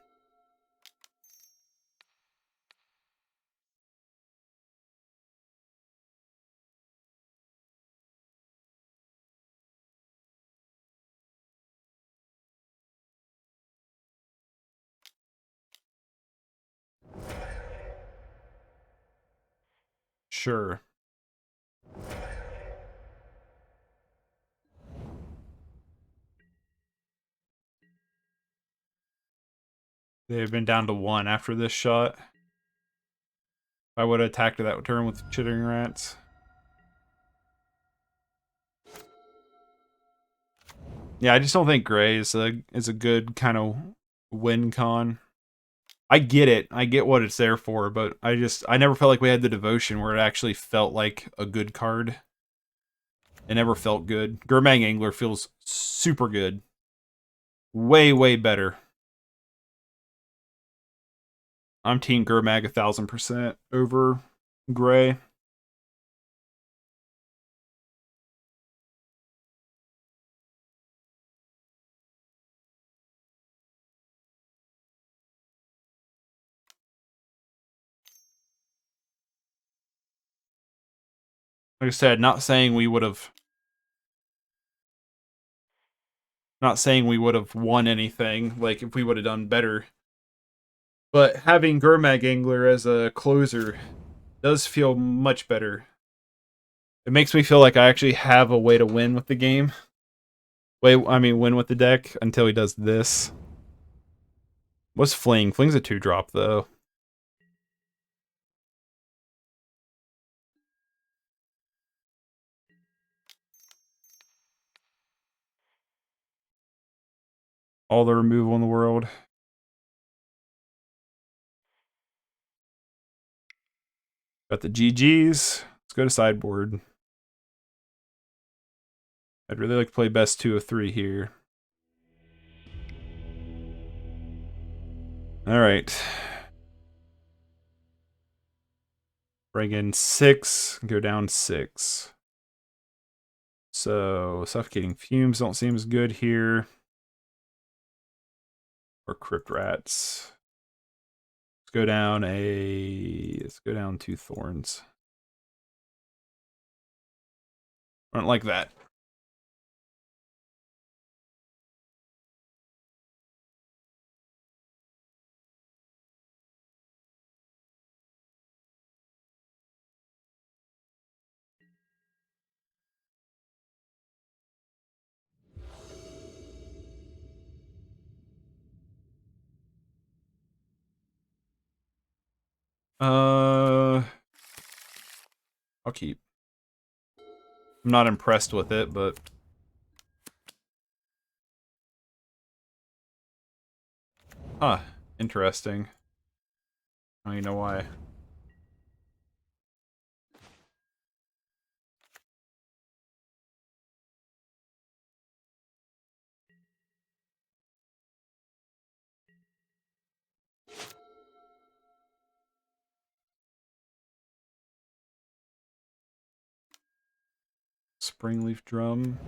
S1: Sure. They've been down to 1 after this shot. I would have attacked that turn with Chittering Rats. Yeah, I just don't think Gray is a good kind of win con. I get it. I get what it's there for, but I never felt like we had the devotion where it actually felt like a good card. It never felt good. Gurmag Angler feels super good. Way, way better. I'm Team Gurmag 1000% over Gray. Like I said, not saying we would have Not saying we would have won anything, like if we would have done better. But having Gurmag Angler as a closer does feel much better. It makes me feel like I actually have a way to win with the game. Win with the deck until he does this. What's Fling? Fling's a 2-drop, though. All the removal in the world. Got the GGs. Let's go to sideboard. I'd really like to play best 2 of 3 here. Alright. Bring in 6, go down 6. So, Suffocating Fumes don't seem as good here. Or Crypt Rats. Let's go down 2 Thorns. I don't like that. I'll keep. I'm not impressed with it, but huh, interesting. I don't even know why. Springleaf Drum.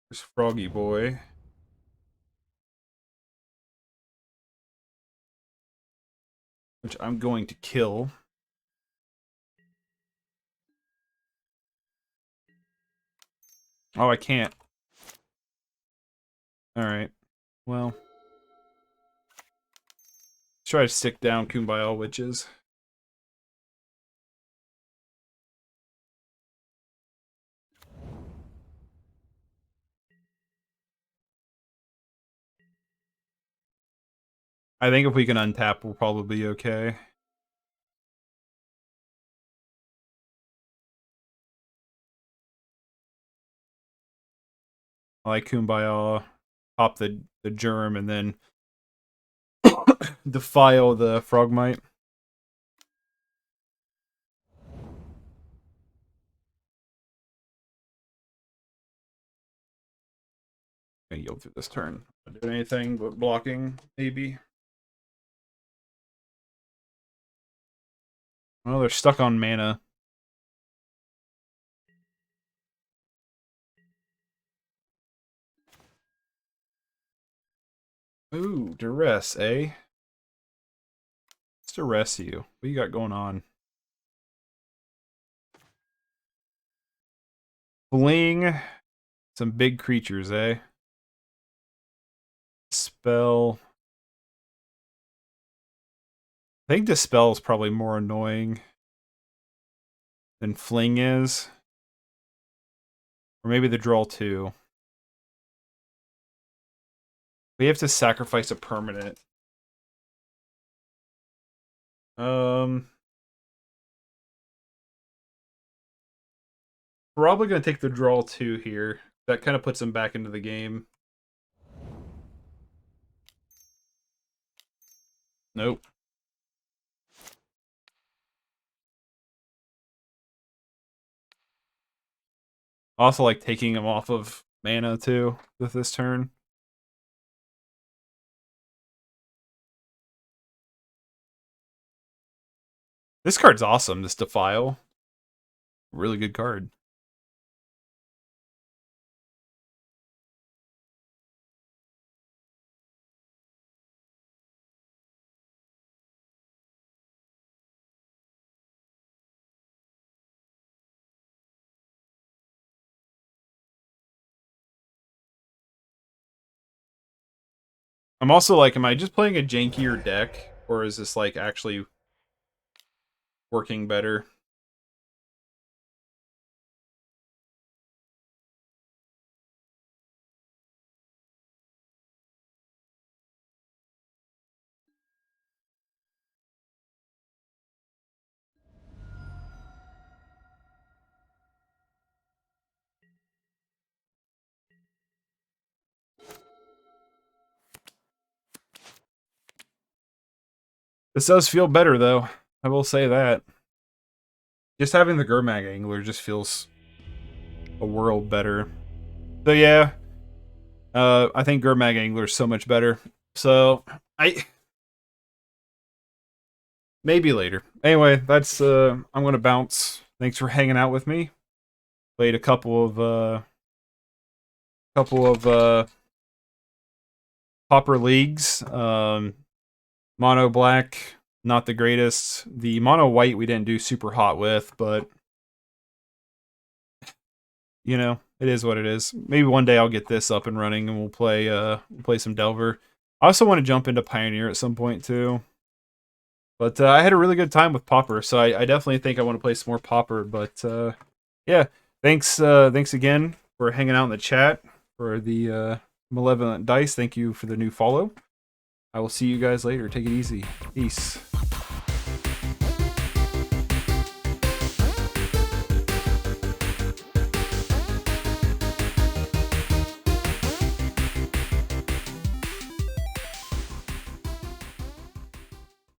S1: There's Froggy Boy. Which I'm going to kill. Oh, I can't. Alright. Well. Let's try to stick down Kumbaya Witches. I think if we can untap, we'll probably be okay. I like Kumbaya. Pop the germ and then defile the Frogmite. I yield through this turn. Not doing anything but blocking, maybe. Well, they're stuck on mana. Ooh, duress, eh? Let's duress you. What you got going on? Fling. Some big creatures, eh? Spell. I think Dispel is probably more annoying than Fling is. Or maybe the draw 2. We have to sacrifice a permanent. Probably going to take the draw 2 here. That kind of puts him back into the game. Nope. Also like taking him off of mana too with this turn. This card's awesome, this Defile. really good card. I'm also like, am I just playing a jankier deck, or is this like actually working better? This does feel better though. I will say that. Just having the Gurmag Angler just feels a world better. So yeah, I think Gurmag Angler is so much better. So maybe later. Anyway, that's I'm gonna bounce. Thanks for hanging out with me. Played a couple of Pauper leagues. Mono black, not the greatest. The mono white we didn't do super hot with, but you know, it is what it is. Maybe one day I'll get this up and running and we'll play some Delver. I also want to jump into Pioneer at some point too. But I had a really good time with Pauper, so I definitely think I want to play some more Pauper. But yeah, thanks again for hanging out in the chat for the Malevolent Dice. Thank you for the new follow. I will see you guys later. Take it easy. Peace.